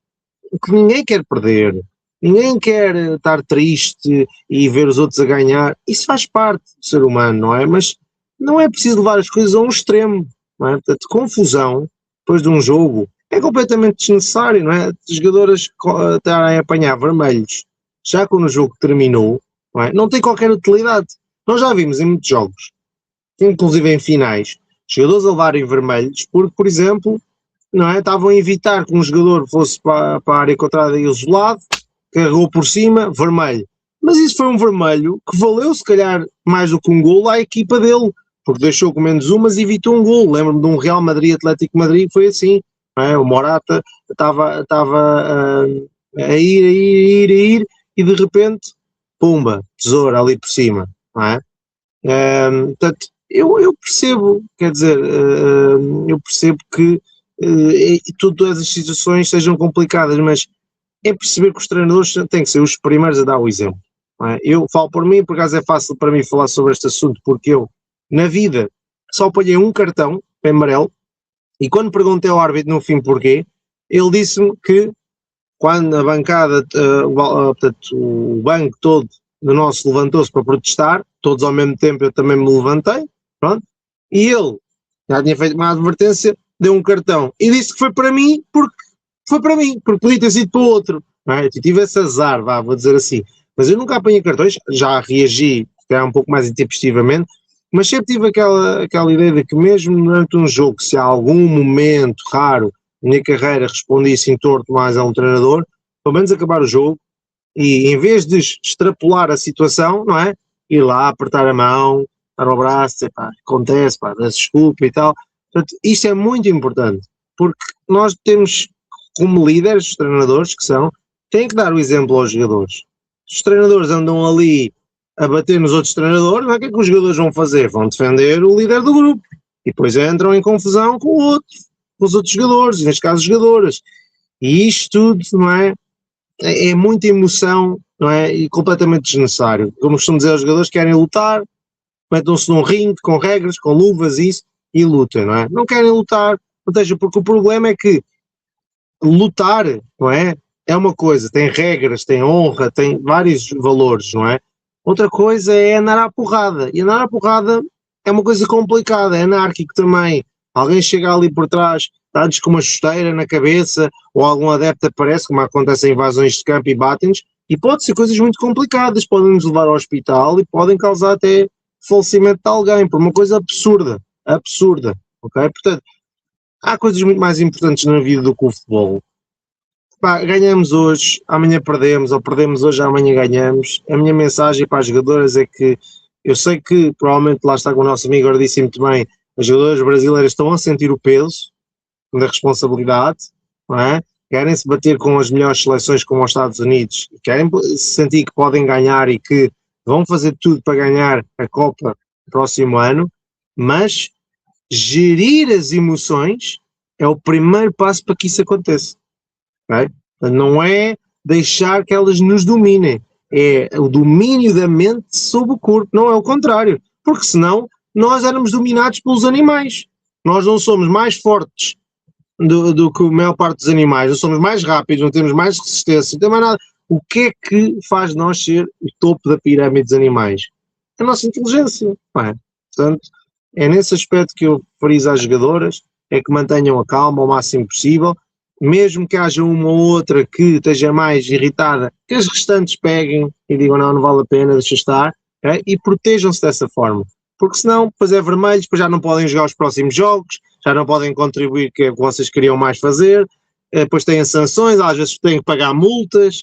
que ninguém quer perder, ninguém quer estar triste e ver os outros a ganhar. Isso faz parte do ser humano, não é? Mas não é preciso levar as coisas a um extremo, não é? Portanto, confusão depois de um jogo é completamente desnecessário, não é? Os jogadores estarem a apanhar vermelhos já quando o jogo terminou, não é? Não tem qualquer utilidade. Nós já vimos em muitos jogos, inclusive em finais, jogadores a levarem vermelhos porque, por exemplo, não é? Estavam a evitar que um jogador fosse para a área contrária isolado, carregou por cima, vermelho. Mas isso foi um vermelho que valeu se calhar mais do que um golo à equipa dele, porque deixou com menos mas evitou um golo. Lembro-me de um Real Madrid Atlético Madrid que foi assim, não é? O Morata estava a ir e de repente, pumba, tesoura ali por cima, não é? Portanto, eu percebo, quer dizer, eu percebo que todas as situações sejam complicadas, mas é perceber que os treinadores têm que ser os primeiros a dar o exemplo. Não é? Eu falo por mim, por acaso é fácil para mim falar sobre este assunto, porque eu, na vida, só apanhei um cartão amarelo, e quando perguntei ao árbitro no fim porquê, ele disse-me que quando a bancada, portanto, o banco todo do nosso levantou-se para protestar, todos ao mesmo tempo eu também me levantei, pronto, e ele já tinha feito uma advertência, deu um cartão e disse que foi para mim porque podia ter sido para o outro, não é? Eu tive esse azar, vou dizer assim, mas eu nunca apanhei cartões, já reagi, se calhar um pouco mais intempestivamente, mas sempre tive aquela ideia de que mesmo durante um jogo, se há algum momento raro na minha carreira respondi assim torto mais a um treinador, pelo menos acabar o jogo e em vez de extrapolar a situação, não é? Ir lá, apertar a mão, dar o braço, dizer, pá, acontece, pá, desculpa e tal. Portanto, isto é muito importante, porque nós temos, como líderes, os treinadores que são, têm que dar o exemplo aos jogadores. Os treinadores andam ali a bater nos outros treinadores, não é? O que é que os jogadores vão fazer? Vão defender o líder do grupo e depois entram em confusão com o outro, com os outros jogadores, neste caso jogadoras. E isto tudo, não é? É muita emoção, não é? E completamente desnecessário. Como costumo dizer aos jogadores, querem lutar, metam-se num ringue com regras, com luvas e isso, e lutem, não é? Não querem lutar, ou seja, porque o problema é que lutar, não é? É uma coisa, tem regras, tem honra, tem vários valores, não é? Outra coisa é andar à porrada, e andar à porrada é uma coisa complicada, é anárquico também. Alguém chega ali por trás, dá-lhes com uma chuteira na cabeça, ou algum adepto aparece, como acontece em invasões de campo e batem-nos, e pode ser coisas muito complicadas, podem nos levar ao hospital e podem causar até falecimento de alguém, por uma coisa absurda, ok? Portanto, há coisas muito mais importantes na vida do que o futebol. Pá, ganhamos hoje, amanhã perdemos, ou perdemos hoje, amanhã ganhamos. A minha mensagem para as jogadoras é que eu sei que provavelmente lá está com o nosso amigo, agora disse muito bem, as jogadoras brasileiras estão a sentir o peso da responsabilidade, não é? Querem se bater com as melhores seleções como os Estados Unidos, querem sentir que podem ganhar e que vão fazer tudo para ganhar a Copa no próximo ano, mas gerir as emoções é o primeiro passo para que isso aconteça. Okay? Não é deixar que elas nos dominem. É o domínio da mente sobre o corpo, não é o contrário. Porque senão nós éramos dominados pelos animais. Nós não somos mais fortes do que a maior parte dos animais, não somos mais rápidos, não temos mais resistência, não temos mais nada. O que é que faz de nós ser o topo da pirâmide dos animais? A nossa inteligência. Não é? Portanto, é nesse aspecto que eu friso às jogadoras, é que mantenham a calma ao máximo possível, mesmo que haja uma ou outra que esteja mais irritada, que as restantes peguem e digam não vale a pena, deixa estar, okay? E protejam-se dessa forma, porque senão depois é vermelho, depois já não podem jogar os próximos jogos, já não podem contribuir que vocês queriam mais fazer, depois têm sanções, às vezes têm que pagar multas,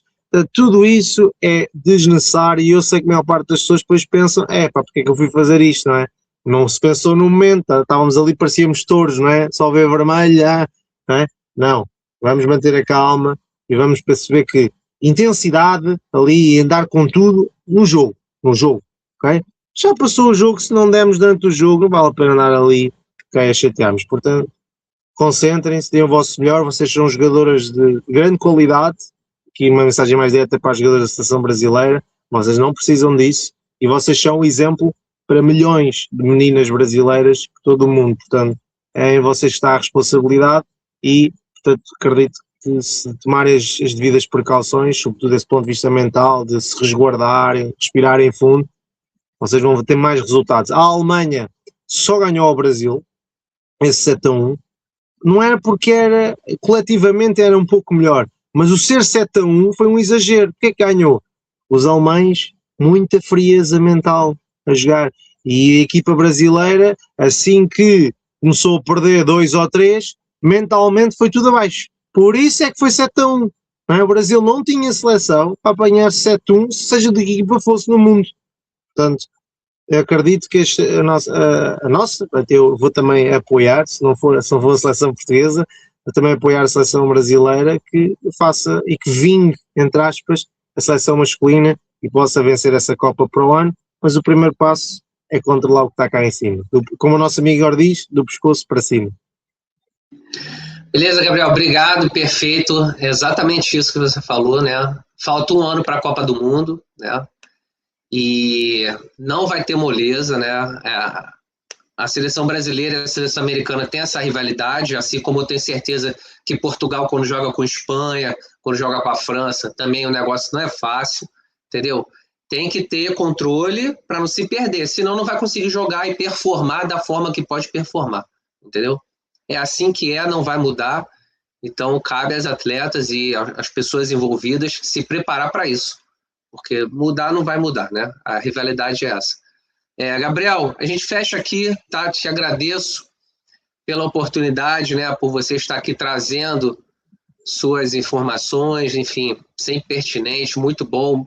tudo isso é desnecessário e eu sei que a maior parte das pessoas depois pensam, porque é que eu fui fazer isto, não é? Não se pensou no momento, estávamos ali, parecíamos touros, não é? Só ver vermelho, não é? Não, vamos manter a calma e vamos perceber que intensidade ali e andar com tudo no jogo, ok? Já passou o jogo, se não demos durante o jogo, não vale a pena andar ali, ok, a chatearmos. Portanto, concentrem-se, deem o vosso melhor, vocês são jogadoras de grande qualidade, aqui uma mensagem mais direta para as jogadoras da seleção brasileira, vocês não precisam disso e vocês são um exemplo para milhões de meninas brasileiras por todo o mundo, portanto é em vocês que está a responsabilidade e, portanto, acredito que se tomarem as devidas precauções, sobretudo desse ponto de vista mental, de se resguardarem, respirarem fundo, vocês vão ter mais resultados. A Alemanha só ganhou ao Brasil, esse 7-1, não era porque coletivamente era um pouco melhor, mas o ser 7-1 foi um exagero. O que é que ganhou? Os alemães, muita frieza mental a jogar. E a equipa brasileira, assim que começou a perder 2 ou 3, mentalmente foi tudo abaixo. Por isso é que foi 7-1. Não é? O Brasil não tinha seleção para apanhar 7-1, seja de que equipa fosse no mundo. Portanto, eu acredito que a nossa, eu vou também apoiar, se não for a seleção portuguesa, vou também apoiar a seleção brasileira que faça e que vingue, entre aspas, a seleção masculina e possa vencer essa Copa para o ano, mas o primeiro passo é controlar o que está cá em cima. Como o nosso amigo Igor diz, do pescoço para cima. Beleza, Gabriel, obrigado, perfeito, exatamente isso que você falou, né? Falta um ano para a Copa do Mundo, né? E não vai ter moleza, né? A seleção brasileira e a seleção americana tem essa rivalidade, assim como eu tenho certeza que Portugal, quando joga com Espanha, quando joga com a França, também o negócio não é fácil, entendeu? Tem que ter controle para não se perder, senão não vai conseguir jogar e performar da forma que pode performar, entendeu? É assim que não vai mudar, então cabe às atletas e às pessoas envolvidas se preparar para isso, porque mudar não vai mudar, né? A rivalidade é essa. Gabriel, a gente fecha aqui, tá? Te agradeço pela oportunidade, né? Por você estar aqui trazendo suas informações, enfim, sempre pertinente, muito bom,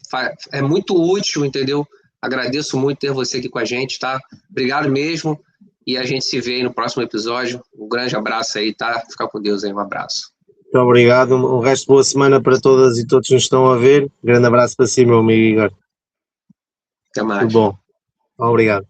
é muito útil, entendeu? Agradeço muito ter você aqui com a gente, tá? Obrigado mesmo e a gente se vê aí no próximo episódio. Um grande abraço aí, tá? Fica com Deus aí, um abraço. Muito obrigado, um resto de boa semana para todas e todos que nos estão a ver. Um grande abraço para si, meu amigo Igor. Até mais. Tudo bom. Obrigado.